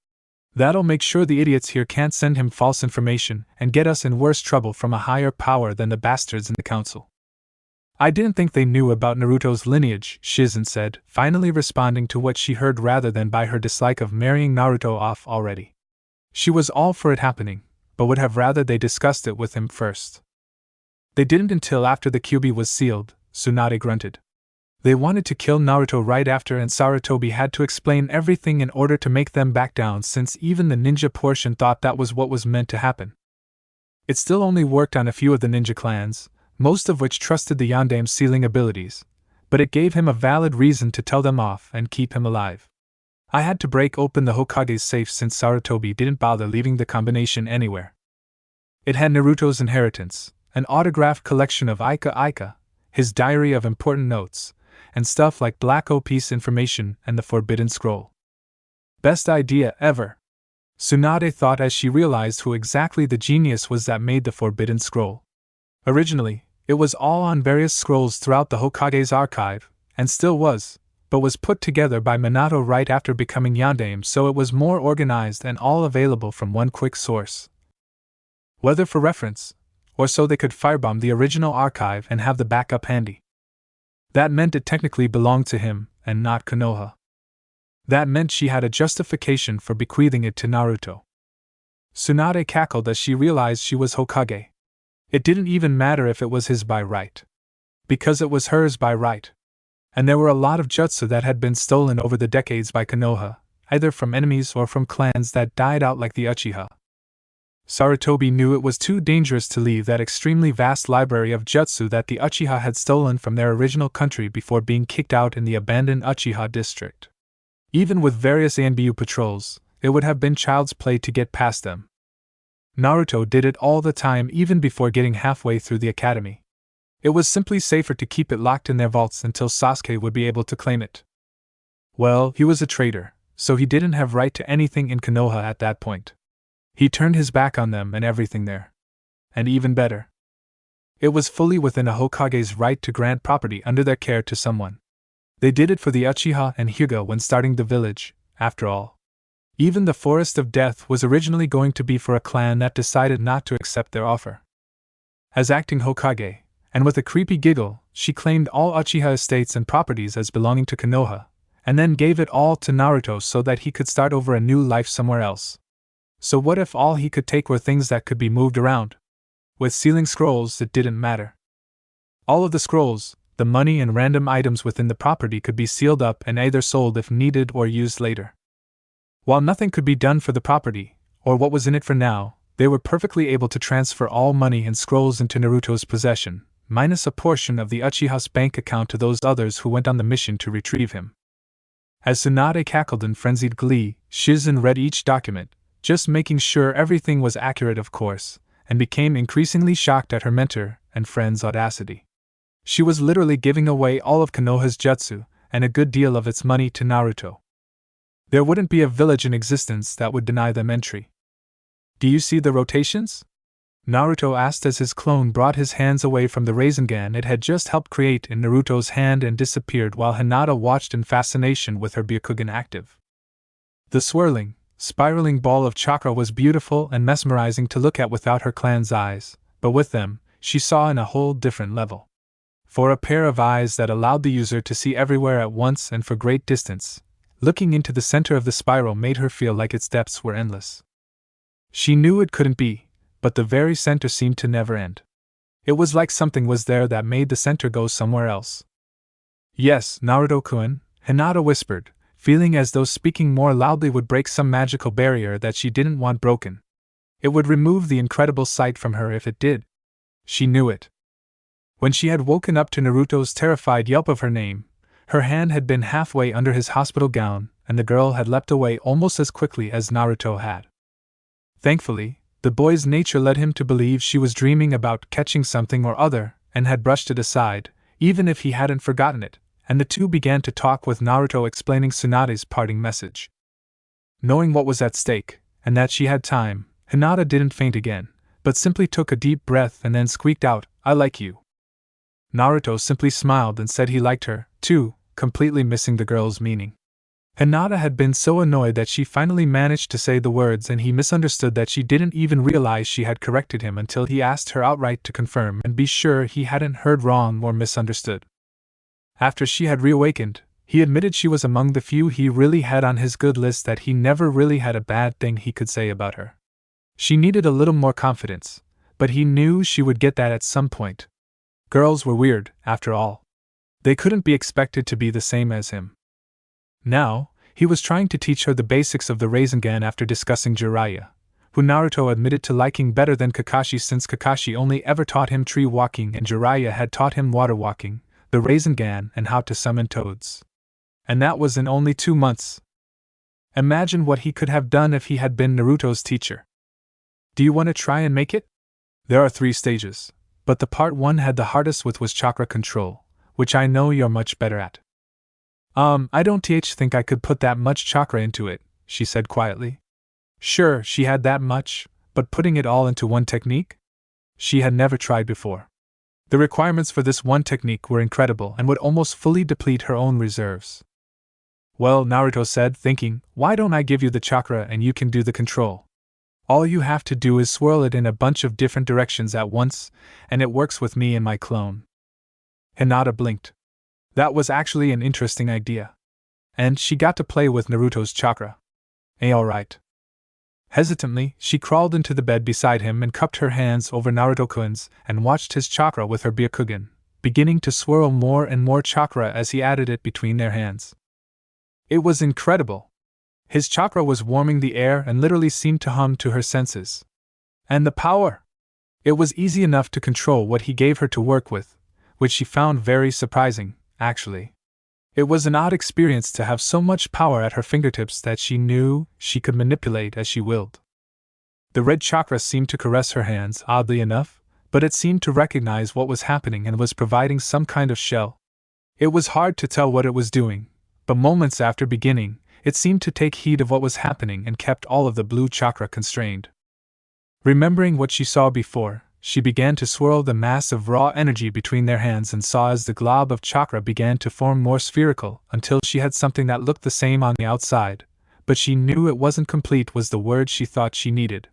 That'll make sure the idiots here can't send him false information and get us in worse trouble from a higher power than the bastards in the council. I didn't think they knew about Naruto's lineage, Shizen said, finally responding to what she heard rather than by her dislike of marrying Naruto off already. She was all for it happening, but would have rather they discussed it with him first. They didn't until after the QB was sealed, Tsunade grunted. They wanted to kill Naruto right after and Sarutobi had to explain everything in order to make them back down since even the ninja portion thought that was what was meant to happen. It still only worked on a few of the ninja clans, most of which trusted the Yandame's sealing abilities, but it gave him a valid reason to tell them off and keep him alive. I had to break open the Hokage's safe since Sarutobi didn't bother leaving the combination anywhere. It had Naruto's inheritance, an autographed collection of Ika, his diary of important notes, and stuff like Black Piece information and the Forbidden Scroll. Best idea ever, Tsunade thought as she realized who exactly the genius was that made the Forbidden Scroll. Originally, it was all on various scrolls throughout the Hokage's archive, and still was, but was put together by Minato right after becoming Yandame so it was more organized and all available from one quick source. Whether for reference, or so they could firebomb the original archive and have the backup handy. That meant it technically belonged to him, and not Konoha. That meant she had a justification for bequeathing it to Naruto. Tsunade cackled as she realized she was Hokage. It didn't even matter if it was his by right. Because it was hers by right. And there were a lot of jutsu that had been stolen over the decades by Konoha, either from enemies or from clans that died out like the Uchiha. Sarutobi knew it was too dangerous to leave that extremely vast library of jutsu that the Uchiha had stolen from their original country before being kicked out in the abandoned Uchiha district. Even with various Anbu patrols, it would have been child's play to get past them. Naruto did it all the time even before getting halfway through the academy. It was simply safer to keep it locked in their vaults until Sasuke would be able to claim it. Well, he was a traitor, so he didn't have right to anything in Konoha at that point. He turned his back on them and everything there. And even better, it was fully within a Hokage's right to grant property under their care to someone. They did it for the Uchiha and Hyuga when starting the village, after all. Even the Forest of Death was originally going to be for a clan that decided not to accept their offer. As acting Hokage, and with a creepy giggle, she claimed all Uchiha estates and properties as belonging to Konoha, and then gave it all to Naruto so that he could start over a new life somewhere else. So what if all he could take were things that could be moved around? With sealing scrolls, it didn't matter. All of the scrolls, the money and random items within the property could be sealed up and either sold if needed or used later. While nothing could be done for the property, or what was in it for now, they were perfectly able to transfer all money and scrolls into Naruto's possession, minus a portion of the Uchiha's bank account to those others who went on the mission to retrieve him. As Tsunade cackled in frenzied glee, Shizen read each document, just making sure everything was accurate of course, and became increasingly shocked at her mentor and friend's audacity. She was literally giving away all of Konoha's jutsu, and a good deal of its money to Naruto. There wouldn't be a village in existence that would deny them entry. Do you see the rotations? Naruto asked as his clone brought his hands away from the Rasengan it had just helped create in Naruto's hand and disappeared while Hinata watched in fascination with her Byakugan active. The swirling, spiraling ball of chakra was beautiful and mesmerizing to look at without her clan's eyes, but with them, she saw in a whole different level. For a pair of eyes that allowed the user to see everywhere at once and for great distance, looking into the center of the spiral made her feel like its depths were endless. She knew it couldn't be, but the very center seemed to never end. It was like something was there that made the center go somewhere else. Yes, Naruto-kun, Hinata whispered, feeling as though speaking more loudly would break some magical barrier that she didn't want broken. It would remove the incredible sight from her if it did. She knew it. When she had woken up to Naruto's terrified yelp of her name, her hand had been halfway under his hospital gown, and the girl had leapt away almost as quickly as Naruto had. Thankfully, the boy's nature led him to believe she was dreaming about catching something or other, and had brushed it aside, even if he hadn't forgotten it, and the two began to talk with Naruto explaining Tsunade's parting message. Knowing what was at stake, and that she had time, Hinata didn't faint again, but simply took a deep breath and then squeaked out, "I like you." Naruto simply smiled and said he liked her, too, completely missing the girl's meaning. Hinata had been so annoyed that she finally managed to say the words and he misunderstood that she didn't even realize she had corrected him until he asked her outright to confirm and be sure he hadn't heard wrong or misunderstood. After she had reawakened, he admitted she was among the few he really had on his good list that he never really had a bad thing he could say about her. She needed a little more confidence, but he knew she would get that at some point. Girls were weird, after all. They couldn't be expected to be the same as him. Now, he was trying to teach her the basics of the Rasengan after discussing Jiraiya, who Naruto admitted to liking better than Kakashi since Kakashi only ever taught him tree walking and Jiraiya had taught him water walking, the Rasengan and how to summon toads. And that was in only 2 months. Imagine what he could have done if he had been Naruto's teacher. Do you want to try and make it? There are 3 stages, but the part 1 had the hardest with was chakra control, which I know you're much better at. I don't think I could put that much chakra into it, she said quietly. Sure, she had that much, but putting it all into one technique? She had never tried before. The requirements for this one technique were incredible and would almost fully deplete her own reserves. Well, Naruto said, thinking, why don't I give you the chakra and you can do the control? All you have to do is swirl it in a bunch of different directions at once, and it works with me and my clone. Hinata blinked. That was actually an interesting idea. And she got to play with Naruto's chakra. Alright. Hesitantly, she crawled into the bed beside him and cupped her hands over Naruto-kun's and watched his chakra with her Byakugan, beginning to swirl more and more chakra as he added it between their hands. It was incredible. His chakra was warming the air and literally seemed to hum to her senses. And the power! It was easy enough to control what he gave her to work with, which she found very surprising, actually. It was an odd experience to have so much power at her fingertips that she knew she could manipulate as she willed. The red chakra seemed to caress her hands, oddly enough, but it seemed to recognize what was happening and was providing some kind of shell. It was hard to tell what it was doing, but moments after beginning, it seemed to take heed of what was happening and kept all of the blue chakra constrained. Remembering what she saw before, she began to swirl the mass of raw energy between their hands and saw as the glob of chakra began to form more spherical until she had something that looked the same on the outside, but she knew it wasn't complete was the word she thought she needed.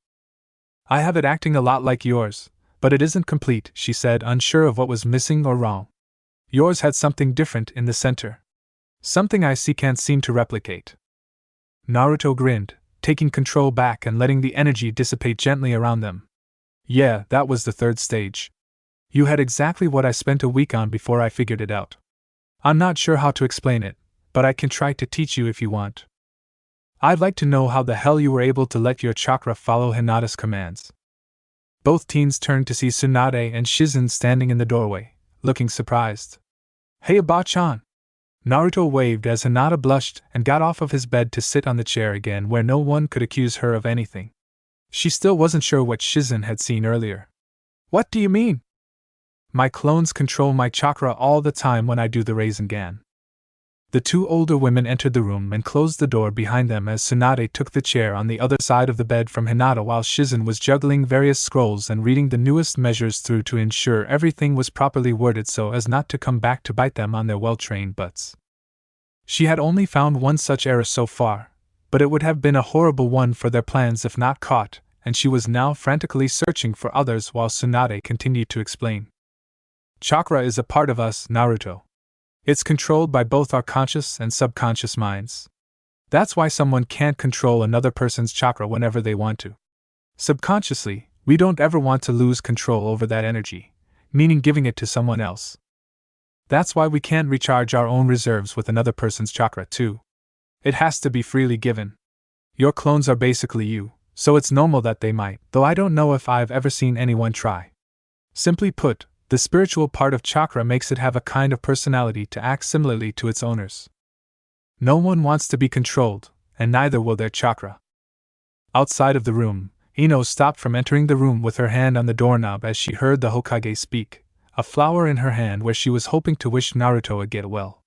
I have it acting a lot like yours, but it isn't complete, she said, unsure of what was missing or wrong. Yours had something different in the center. Something I can't seem to replicate. Naruto grinned, taking control back and letting the energy dissipate gently around them. Yeah, that was the 3rd stage. You had exactly what I spent a week on before I figured it out. I'm not sure how to explain it, but I can try to teach you if you want. I'd like to know how the hell you were able to let your chakra follow Hinata's commands. Both teens turned to see Tsunade and Shizen standing in the doorway, looking surprised. Hey Aba-chan! Naruto waved as Hinata blushed and got off of his bed to sit on the chair again where no one could accuse her of anything. She still wasn't sure what Shizen had seen earlier. What do you mean? My clones control my chakra all the time when I do the Rasengan. The two older women entered the room and closed the door behind them as Tsunade took the chair on the other side of the bed from Hinata while Shizen was juggling various scrolls and reading the newest measures through to ensure everything was properly worded so as not to come back to bite them on their well-trained butts. She had only found one such error so far, but it would have been a horrible one for their plans if not caught, and she was now frantically searching for others while Tsunade continued to explain. Chakra is a part of us, Naruto. It's controlled by both our conscious and subconscious minds. That's why someone can't control another person's chakra whenever they want to. Subconsciously, we don't ever want to lose control over that energy, meaning giving it to someone else. That's why we can't recharge our own reserves with another person's chakra too. It has to be freely given. Your clones are basically you, so it's normal that they might, though I don't know if I've ever seen anyone try. Simply put, the spiritual part of chakra makes it have a kind of personality to act similarly to its owners. No one wants to be controlled, and neither will their chakra. Outside of the room, Ino stopped from entering the room with her hand on the doorknob as she heard the Hokage speak, a flower in her hand where she was hoping to wish Naruto a get well.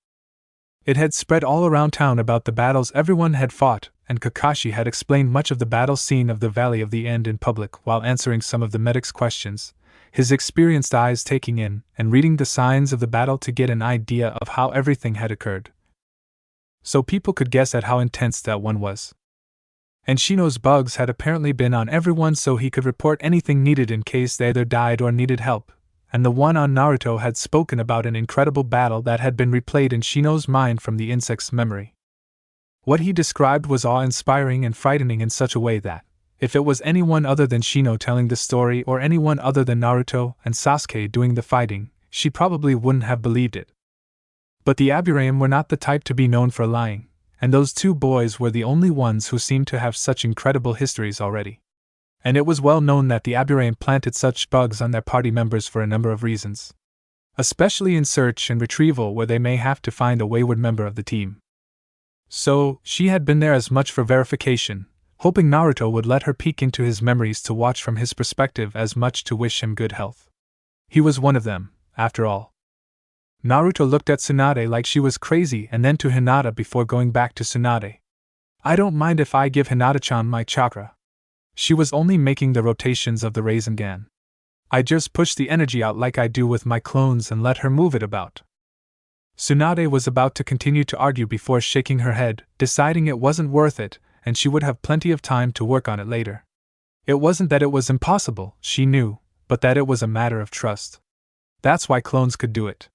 It had spread all around town about the battles everyone had fought, and Kakashi had explained much of the battle scene of the Valley of the End in public while answering some of the medic's questions, his experienced eyes taking in and reading the signs of the battle to get an idea of how everything had occurred. So people could guess at how intense that one was. And Shino's bugs had apparently been on everyone so he could report anything needed in case they either died or needed help, and the one on Naruto had spoken about an incredible battle that had been replayed in Shino's mind from the insect's memory. What he described was awe-inspiring and frightening in such a way that, if it was anyone other than Shino telling the story or anyone other than Naruto and Sasuke doing the fighting, she probably wouldn't have believed it. But the Aburame were not the type to be known for lying, and those two boys were the only ones who seemed to have such incredible histories already. And it was well known that the Aburame planted such bugs on their party members for a number of reasons. Especially in search and retrieval where they may have to find a wayward member of the team. So, she had been there as much for verification, hoping Naruto would let her peek into his memories to watch from his perspective as much to wish him good health. He was one of them, after all. Naruto looked at Tsunade like she was crazy and then to Hinata before going back to Tsunade. I don't mind if I give Hinata-chan my chakra. She was only making the rotations of the Rasengan. I just push the energy out like I do with my clones and let her move it about. Tsunade was about to continue to argue before shaking her head, deciding it wasn't worth it, and she would have plenty of time to work on it later. It wasn't that it was impossible, she knew, but that it was a matter of trust. That's why clones could do it.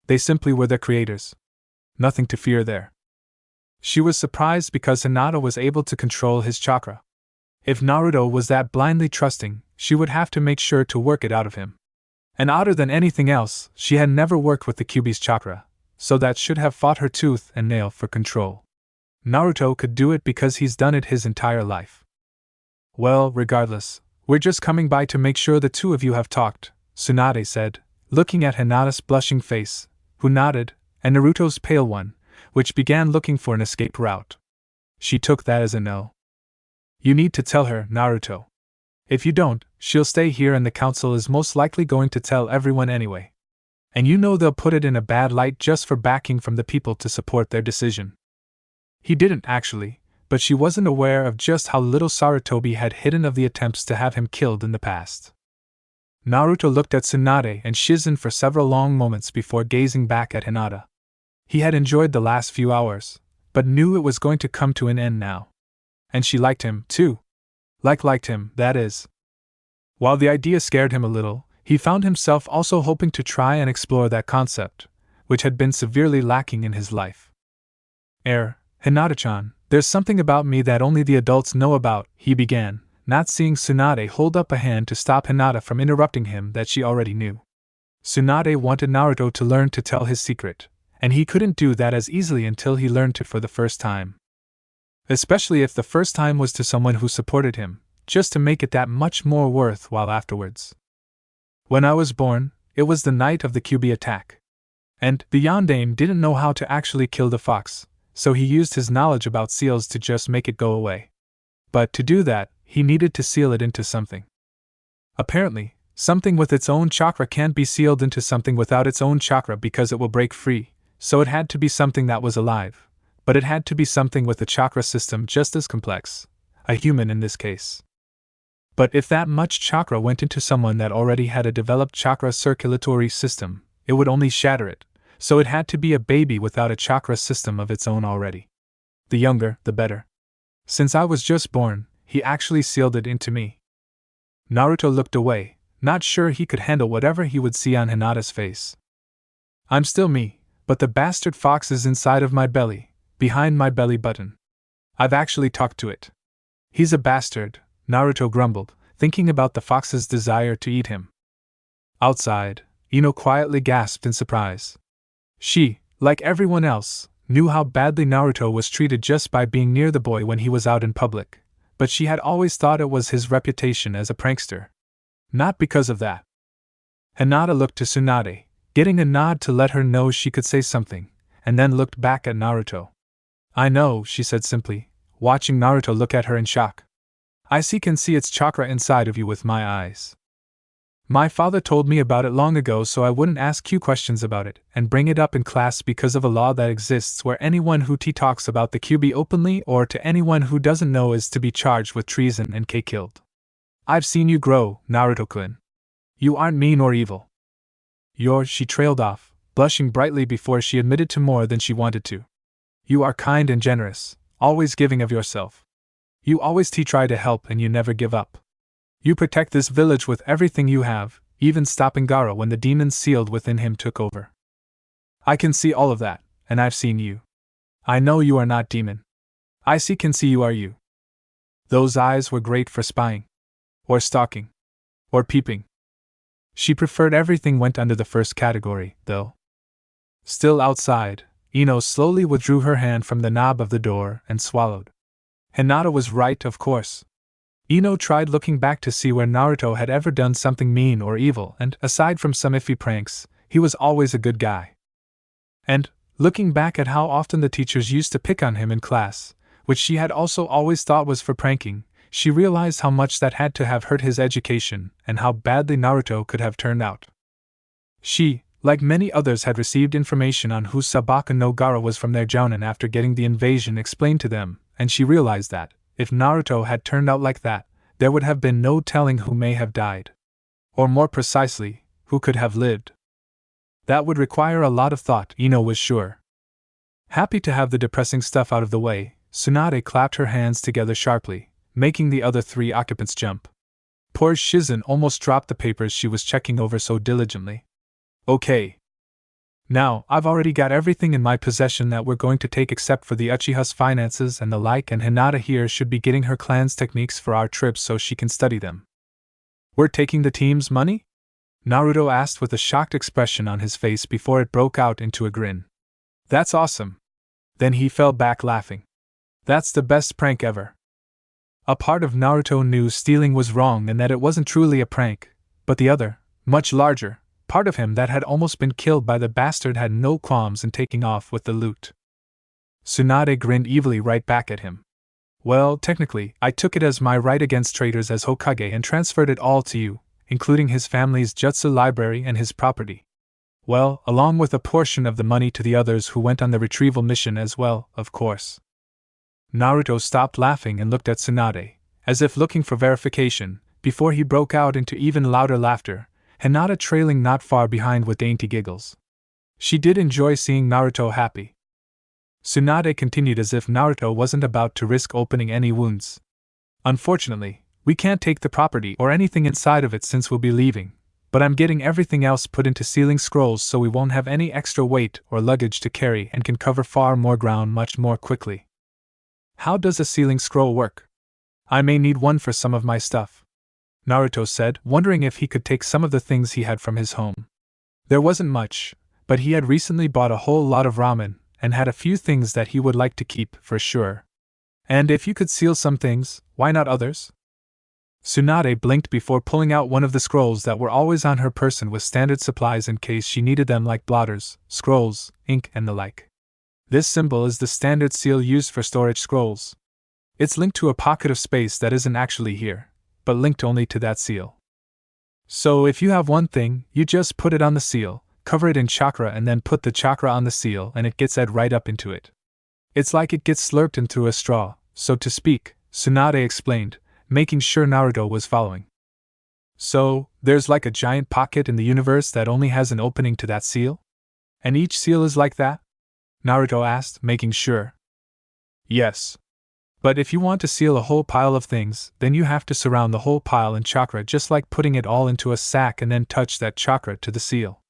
They simply were their creators. Nothing to fear there. She was surprised because Hinata was able to control his chakra. If Naruto was that blindly trusting, she would have to make sure to work it out of him. And odder than anything else, she had never worked with the Kyuubi's chakra, so that should have fought her tooth and nail for control. Naruto could do it because he's done it his entire life. Well, regardless, we're just coming by to make sure the two of you have talked, Tsunade said, looking at Hinata's blushing face, who nodded, and Naruto's pale one, which began looking for an escape route. She took that as a no. You need to tell her, Naruto. If you don't, she'll stay here and the council is most likely going to tell everyone anyway. And you know they'll put it in a bad light just for backing from the people to support their decision. He didn't actually, but she wasn't aware of just how little Sarutobi had hidden of the attempts to have him killed in the past. Naruto looked at Tsunade and Shizen for several long moments before gazing back at Hinata. He had enjoyed the last few hours, but knew it was going to come to an end now. And she liked him, too. Liked him, that is. While the idea scared him a little, he found himself also hoping to try and explore that concept, which had been severely lacking in his life. Hinata-chan, there's something about me that only the adults know about, he began, not seeing Tsunade hold up a hand to stop Hinata from interrupting him that she already knew. Tsunade wanted Naruto to learn to tell his secret, and he couldn't do that as easily until he learned it for the first time. Especially if the first time was to someone who supported him, just to make it that much more worthwhile afterwards. When I was born, it was the night of the Kyuubi attack. And the Yondaime didn't know how to actually kill the fox, so he used his knowledge about seals to just make it go away. But to do that, he needed to seal it into something. Apparently, something with its own chakra can't be sealed into something without its own chakra because it will break free, so it had to be something that was alive. But it had to be something with a chakra system just as complex, a human in this case. But if that much chakra went into someone that already had a developed chakra circulatory system, it would only shatter it, so it had to be a baby without a chakra system of its own already. The younger, the better. Since I was just born, he actually sealed it into me. Naruto looked away, not sure he could handle whatever he would see on Hinata's face. I'm still me, but the bastard fox is inside of my belly, behind my belly button. I've actually talked to it. He's a bastard, Naruto grumbled, thinking about the fox's desire to eat him. Outside, Ino quietly gasped in surprise. She, like everyone else, knew how badly Naruto was treated just by being near the boy when he was out in public, but she had always thought it was his reputation as a prankster. Not because of that. Hinata looked to Tsunade, getting a nod to let her know she could say something, and then looked back at Naruto. I know, she said simply, watching Naruto look at her in shock. Can see its chakra inside of you with my eyes. My father told me about it long ago so I wouldn't ask you questions about it and bring it up in class because of a law that exists where anyone who talks about the Kyuubi openly or to anyone who doesn't know is to be charged with treason and killed. I've seen you grow, Naruto-kun. You aren't mean or evil. She trailed off, blushing brightly before she admitted to more than she wanted to. You are kind and generous, always giving of yourself. You always try to help and you never give up. You protect this village with everything you have, even stopping Gaara when the demons sealed within him took over. I can see all of that, and I've seen you. I know you are not demon. Can see you are you. Those eyes were great for spying. Or stalking. Or peeping. She preferred everything went under the first category, though. Still outside, Ino slowly withdrew her hand from the knob of the door and swallowed. Hinata was right, of course. Ino tried looking back to see where Naruto had ever done something mean or evil, and, aside from some iffy pranks, he was always a good guy. And, looking back at how often the teachers used to pick on him in class, which she had also always thought was for pranking, she realized how much that had to have hurt his education, and how badly Naruto could have turned out. She, like many others, had received information on who Sabaka no Gaara was from their jounin after getting the invasion explained to them, and she realized that, if Naruto had turned out like that, there would have been no telling who may have died. Or more precisely, who could have lived. That would require a lot of thought, Ino was sure. Happy to have the depressing stuff out of the way, Tsunade clapped her hands together sharply, making the other three occupants jump. Poor Shizen almost dropped the papers she was checking over so diligently. Okay. Now, I've already got everything in my possession that we're going to take except for the Uchiha's finances and the like, and Hinata here should be getting her clan's techniques for our trip so she can study them. We're taking the team's money? Naruto asked with a shocked expression on his face before it broke out into a grin. That's awesome. Then he fell back laughing. That's the best prank ever. A part of Naruto knew stealing was wrong and that it wasn't truly a prank, but the other, much larger, part of him that had almost been killed by the bastard had no qualms in taking off with the loot. Tsunade grinned evilly right back at him. Well, technically, I took it as my right against traitors as Hokage and transferred it all to you, including his family's jutsu library and his property. Well, along with a portion of the money to the others who went on the retrieval mission as well, of course. Naruto stopped laughing and looked at Tsunade, as if looking for verification, before he broke out into even louder laughter, Hinata trailing not far behind with dainty giggles. She did enjoy seeing Naruto happy. Tsunade continued as if Naruto wasn't about to risk opening any wounds. Unfortunately, we can't take the property or anything inside of it since we'll be leaving, but I'm getting everything else put into sealing scrolls so we won't have any extra weight or luggage to carry and can cover far more ground much more quickly. How does a sealing scroll work? I may need one for some of my stuff, Naruto said, wondering if he could take some of the things he had from his home. There wasn't much, but he had recently bought a whole lot of ramen, and had a few things that he would like to keep, for sure. And if you could seal some things, why not others? Tsunade blinked before pulling out one of the scrolls that were always on her person with standard supplies in case she needed them, like blotters, scrolls, ink, and the like. This symbol is the standard seal used for storage scrolls. It's linked to a pocket of space that isn't actually here, but linked only to that seal. So if you have one thing, you just put it on the seal, cover it in chakra, and then put the chakra on the seal, and it gets add right up into it. It's like it gets slurped in through a straw, so to speak, Tsunade explained, making sure Naruto was following. So, there's like a giant pocket in the universe that only has an opening to that seal? And each seal is like that? Naruto asked, making sure. Yes. But if you want to seal a whole pile of things, then you have to surround the whole pile in chakra, just like putting it all into a sack and then touch that chakra to the seal.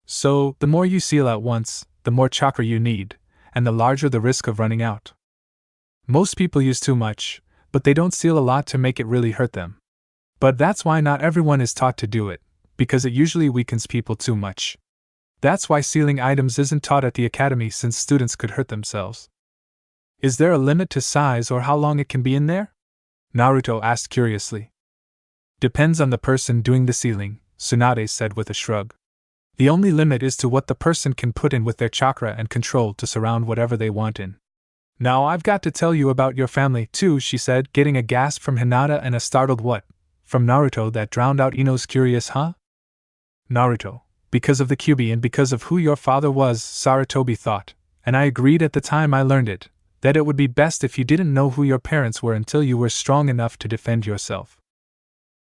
So, the more you seal at once, the more chakra you need, and the larger the risk of running out. Most people use too much, but they don't seal a lot to make it really hurt them. But that's why not everyone is taught to do it, because it usually weakens people too much. That's why sealing items isn't taught at the academy, since students could hurt themselves. Is there a limit to size or how long it can be in there? Naruto asked curiously. Depends on the person doing the sealing, Tsunade said with a shrug. The only limit is to what the person can put in with their chakra and control to surround whatever they want in. Now I've got to tell you about your family too, she said, getting a gasp from Hinata and a startled what? From Naruto that drowned out Ino's curious huh? Naruto, because of the Kyuubi and because of who your father was, Sarutobi thought, and I agreed at the time I learned it, that it would be best if you didn't know who your parents were until you were strong enough to defend yourself.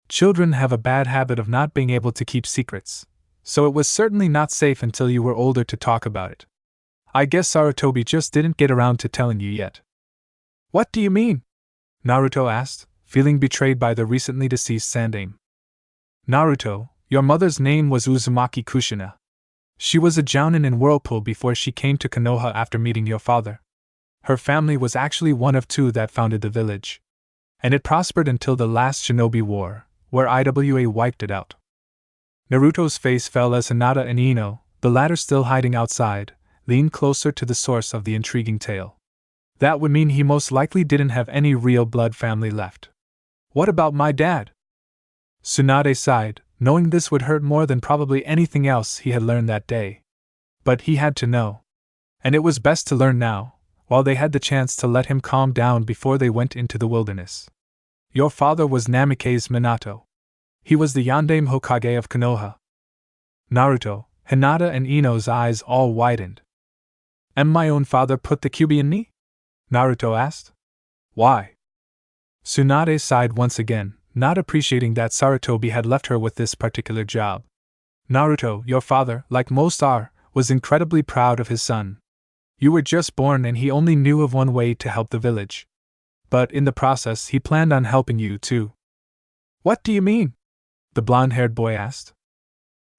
Children have a bad habit of not being able to keep secrets, so it was certainly not safe until you were older to talk about it. I guess Sarutobi just didn't get around to telling you yet. What do you mean? Naruto asked, feeling betrayed by the recently deceased Sandaime. Naruto, your mother's name was Uzumaki Kushina. She was a jounin in Whirlpool before she came to Konoha after meeting your father. Her family was actually one of two that founded the village. And it prospered until the last Shinobi War, where IWA wiped it out. Naruto's face fell as Hinata and Ino, the latter still hiding outside, leaned closer to the source of the intriguing tale. That would mean he most likely didn't have any real blood family left. What about my dad? Tsunade sighed, knowing this would hurt more than probably anything else he had learned that day. But he had to know. And it was best to learn now, while they had the chance to let him calm down before they went into the wilderness. Your father was Namikaze Minato. He was the Yondaime Hokage of Konoha. Naruto, Hinata and Ino's eyes all widened. And my own father put the Kyuubi in me? Naruto asked. Why? Tsunade sighed once again, not appreciating that Sarutobi had left her with this particular job. Naruto, your father, like most are, was incredibly proud of his son. You were just born and he only knew of one way to help the village. But in the process he planned on helping you too. What do you mean? The blonde-haired boy asked.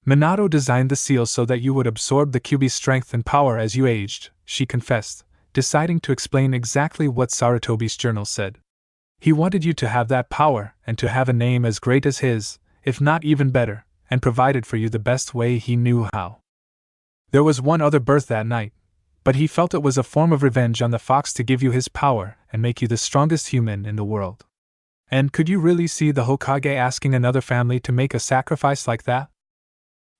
Minato designed the seal so that you would absorb the Kyuubi's strength and power as you aged, she confessed, deciding to explain exactly what Sarutobi's journal said. He wanted you to have that power and to have a name as great as his, if not even better, and provided for you the best way he knew how. There was one other birth that night, but he felt it was a form of revenge on the fox to give you his power and make you the strongest human in the world. And could you really see the Hokage asking another family to make a sacrifice like that?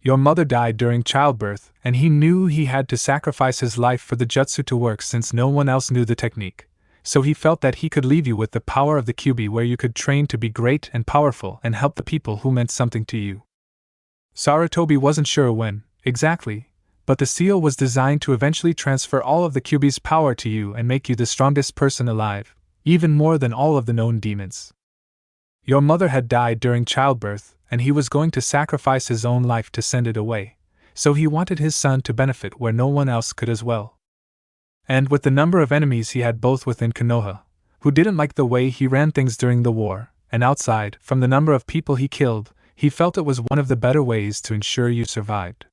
Your mother died during childbirth, and he knew he had to sacrifice his life for the jutsu to work since no one else knew the technique, so he felt that he could leave you with the power of the Kyuubi where you could train to be great and powerful and help the people who meant something to you. Sarutobi wasn't sure when, exactly, but the seal was designed to eventually transfer all of the Kyuubi's power to you and make you the strongest person alive, even more than all of the known demons. Your mother had died during childbirth, and he was going to sacrifice his own life to send it away, so he wanted his son to benefit where no one else could as well. And with the number of enemies he had both within Konoha, who didn't like the way he ran things during the war, and outside, from the number of people he killed, he felt it was one of the better ways to ensure you survived.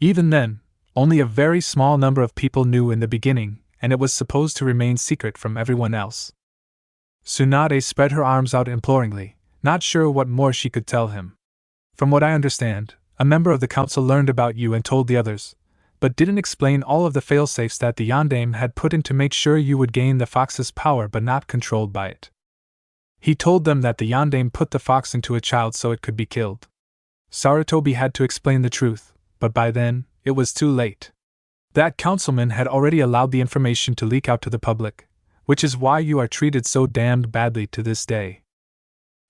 Even then, only a very small number of people knew in the beginning, and it was supposed to remain secret from everyone else. Tsunade spread her arms out imploringly, not sure what more she could tell him. From what I understand, a member of the council learned about you and told the others, but didn't explain all of the failsafes that the Yondaime had put in to make sure you would gain the fox's power but not controlled by it. He told them that the yondaime put the fox into a child so it could be killed. Sarutobi had to explain the truth, but by then, it was too late. That councilman had already allowed the information to leak out to the public, which is why you are treated so damned badly to this day.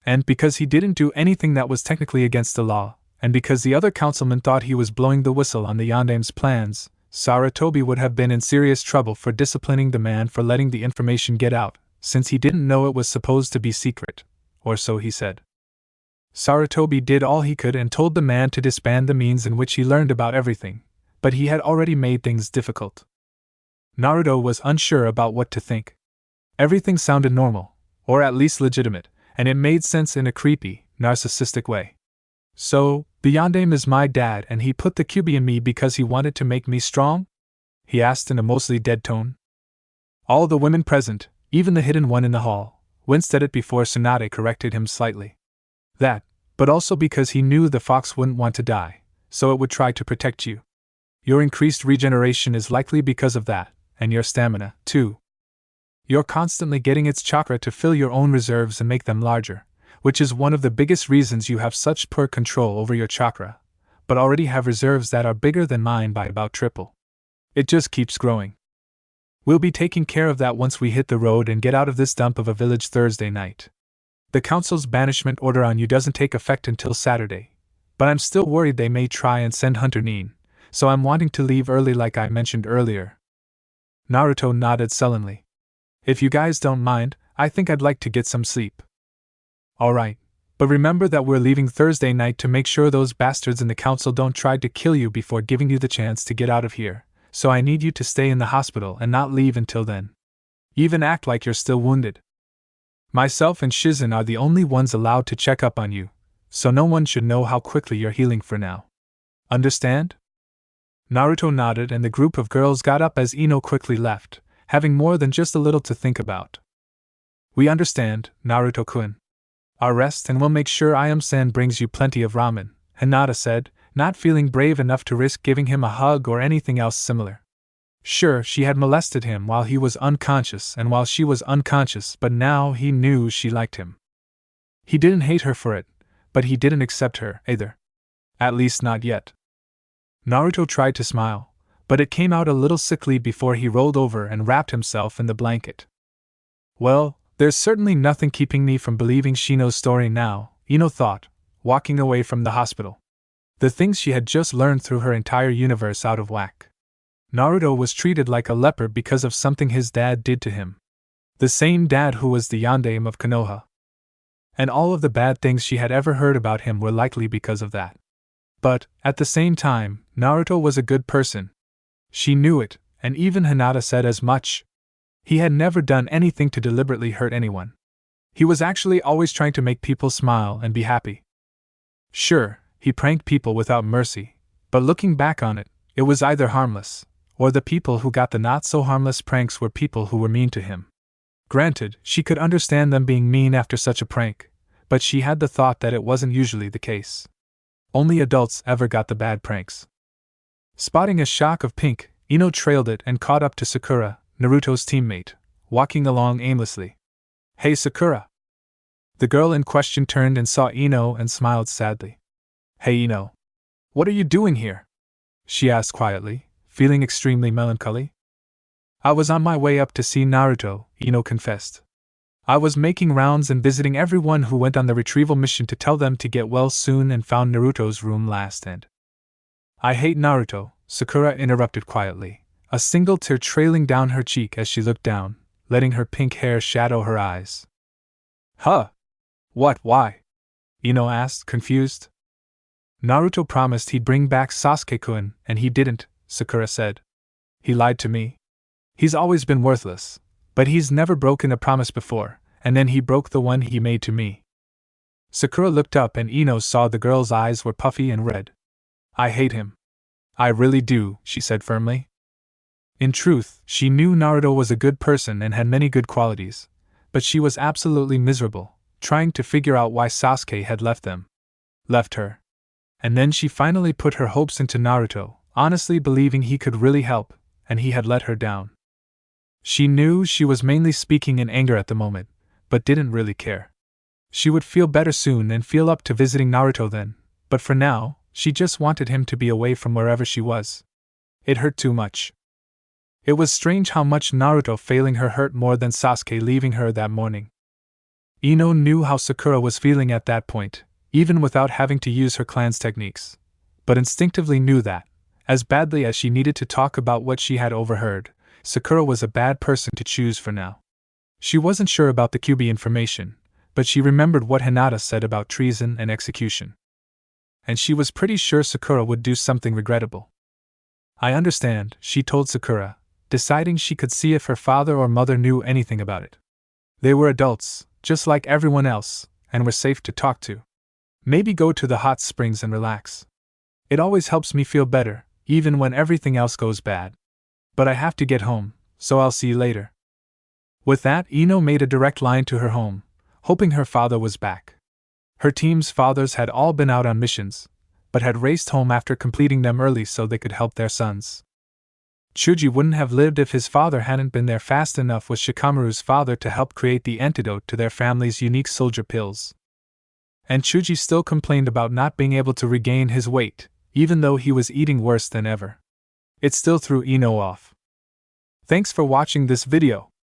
And because he didn't do anything that was technically against the law, and because the other councilman thought he was blowing the whistle on the yondaime's plans, Sarutobi would have been in serious trouble for disciplining the man for letting the information get out, since he didn't know it was supposed to be secret, or so he said. Sarutobi did all he could and told the man to disband the means in which he learned about everything, but he had already made things difficult. Naruto was unsure about what to think. Everything sounded normal, or at least legitimate, and it made sense in a creepy, narcissistic way. So, the yondaime is my dad and he put the Kyuubi in me because he wanted to make me strong? He asked in a mostly dead tone. All the women present, even the hidden one in the hall, winced at it before Tsunade corrected him slightly. That, but also because he knew the fox wouldn't want to die, so it would try to protect you. Your increased regeneration is likely because of that, and your stamina, too. You're constantly getting its chakra to fill your own reserves and make them larger, which is one of the biggest reasons you have such poor control over your chakra, but already have reserves that are bigger than mine by about triple. It just keeps growing. We'll be taking care of that once we hit the road and get out of this dump of a village Thursday night. The council's banishment order on you doesn't take effect until Saturday, but I'm still worried they may try and send Hunter Neen, so I'm wanting to leave early like I mentioned earlier. Naruto nodded sullenly. If you guys don't mind, I think I'd like to get some sleep. Alright, but remember that we're leaving Thursday night to make sure those bastards in the council don't try to kill you before giving you the chance to get out of here, so I need you to stay in the hospital and not leave until then. Even act like you're still wounded. Myself and Shizen are the only ones allowed to check up on you, so no one should know how quickly you're healing for now. Understand? Naruto nodded and the group of girls got up as Ino quickly left, having more than just a little to think about. We understand, Naruto-kun. Our rest and we'll make sure Ayam-san brings you plenty of ramen, Hinata said, not feeling brave enough to risk giving him a hug or anything else similar. Sure, she had molested him while he was unconscious and while she was unconscious, but now he knew she liked him. He didn't hate her for it, but he didn't accept her, either. At least not yet. Naruto tried to smile, but it came out a little sickly before he rolled over and wrapped himself in the blanket. Well, there's certainly nothing keeping me from believing Shino's story now, Ino thought, walking away from the hospital. The things she had just learned threw her entire universe out of whack. Naruto was treated like a leper because of something his dad did to him. The same dad who was the yondaime of Konoha. And all of the bad things she had ever heard about him were likely because of that. But, at the same time, Naruto was a good person. She knew it, and even Hinata said as much. He had never done anything to deliberately hurt anyone. He was actually always trying to make people smile and be happy. Sure, he pranked people without mercy, but looking back on it, it was either harmless, or the people who got the not-so-harmless pranks were people who were mean to him. Granted, she could understand them being mean after such a prank, but she had the thought that it wasn't usually the case. Only adults ever got the bad pranks. Spotting a shock of pink, Ino trailed it and caught up to Sakura, Naruto's teammate, walking along aimlessly. Hey Sakura! The girl in question turned and saw Ino and smiled sadly. Hey Ino! What are you doing here? She asked quietly, feeling extremely melancholy. I was on my way up to see Naruto, Ino confessed. I was making rounds and visiting everyone who went on the retrieval mission to tell them to get well soon and found Naruto's room last and… I hate Naruto, Sakura interrupted quietly, a single tear trailing down her cheek as she looked down, letting her pink hair shadow her eyes. Huh? What, why? Ino asked, confused. Naruto promised he'd bring back Sasuke-kun, and he didn't, Sakura said. He lied to me. He's always been worthless, but he's never broken a promise before, and then he broke the one he made to me. Sakura looked up and Ino saw the girl's eyes were puffy and red. I hate him. I really do, she said firmly. In truth, she knew Naruto was a good person and had many good qualities, but she was absolutely miserable, trying to figure out why Sasuke had left them. Left her. And then she finally put her hopes into Naruto, honestly believing he could really help, and he had let her down. She knew she was mainly speaking in anger at the moment, but didn't really care. She would feel better soon and feel up to visiting Naruto then, but for now, she just wanted him to be away from wherever she was. It hurt too much. It was strange how much Naruto failing her hurt more than Sasuke leaving her that morning. Ino knew how Sakura was feeling at that point, even without having to use her clan's techniques, but instinctively knew that, as badly as she needed to talk about what she had overheard, Sakura was a bad person to choose for now. She wasn't sure about the Kyuubi information, but she remembered what Hinata said about treason and execution. And she was pretty sure Sakura would do something regrettable. I understand, she told Sakura, deciding she could see if her father or mother knew anything about it. They were adults, just like everyone else, and were safe to talk to. Maybe go to the hot springs and relax. It always helps me feel better, even when everything else goes bad. But I have to get home, so I'll see you later. With that, Ino made a direct line to her home, hoping her father was back. Her team's fathers had all been out on missions, but had raced home after completing them early so they could help their sons. Chuji wouldn't have lived if his father hadn't been there fast enough with Shikamaru's father to help create the antidote to their family's unique soldier pills. And Chuji still complained about not being able to regain his weight, even though he was eating worse than ever. It still threw Ino off. Thanks for watching this video.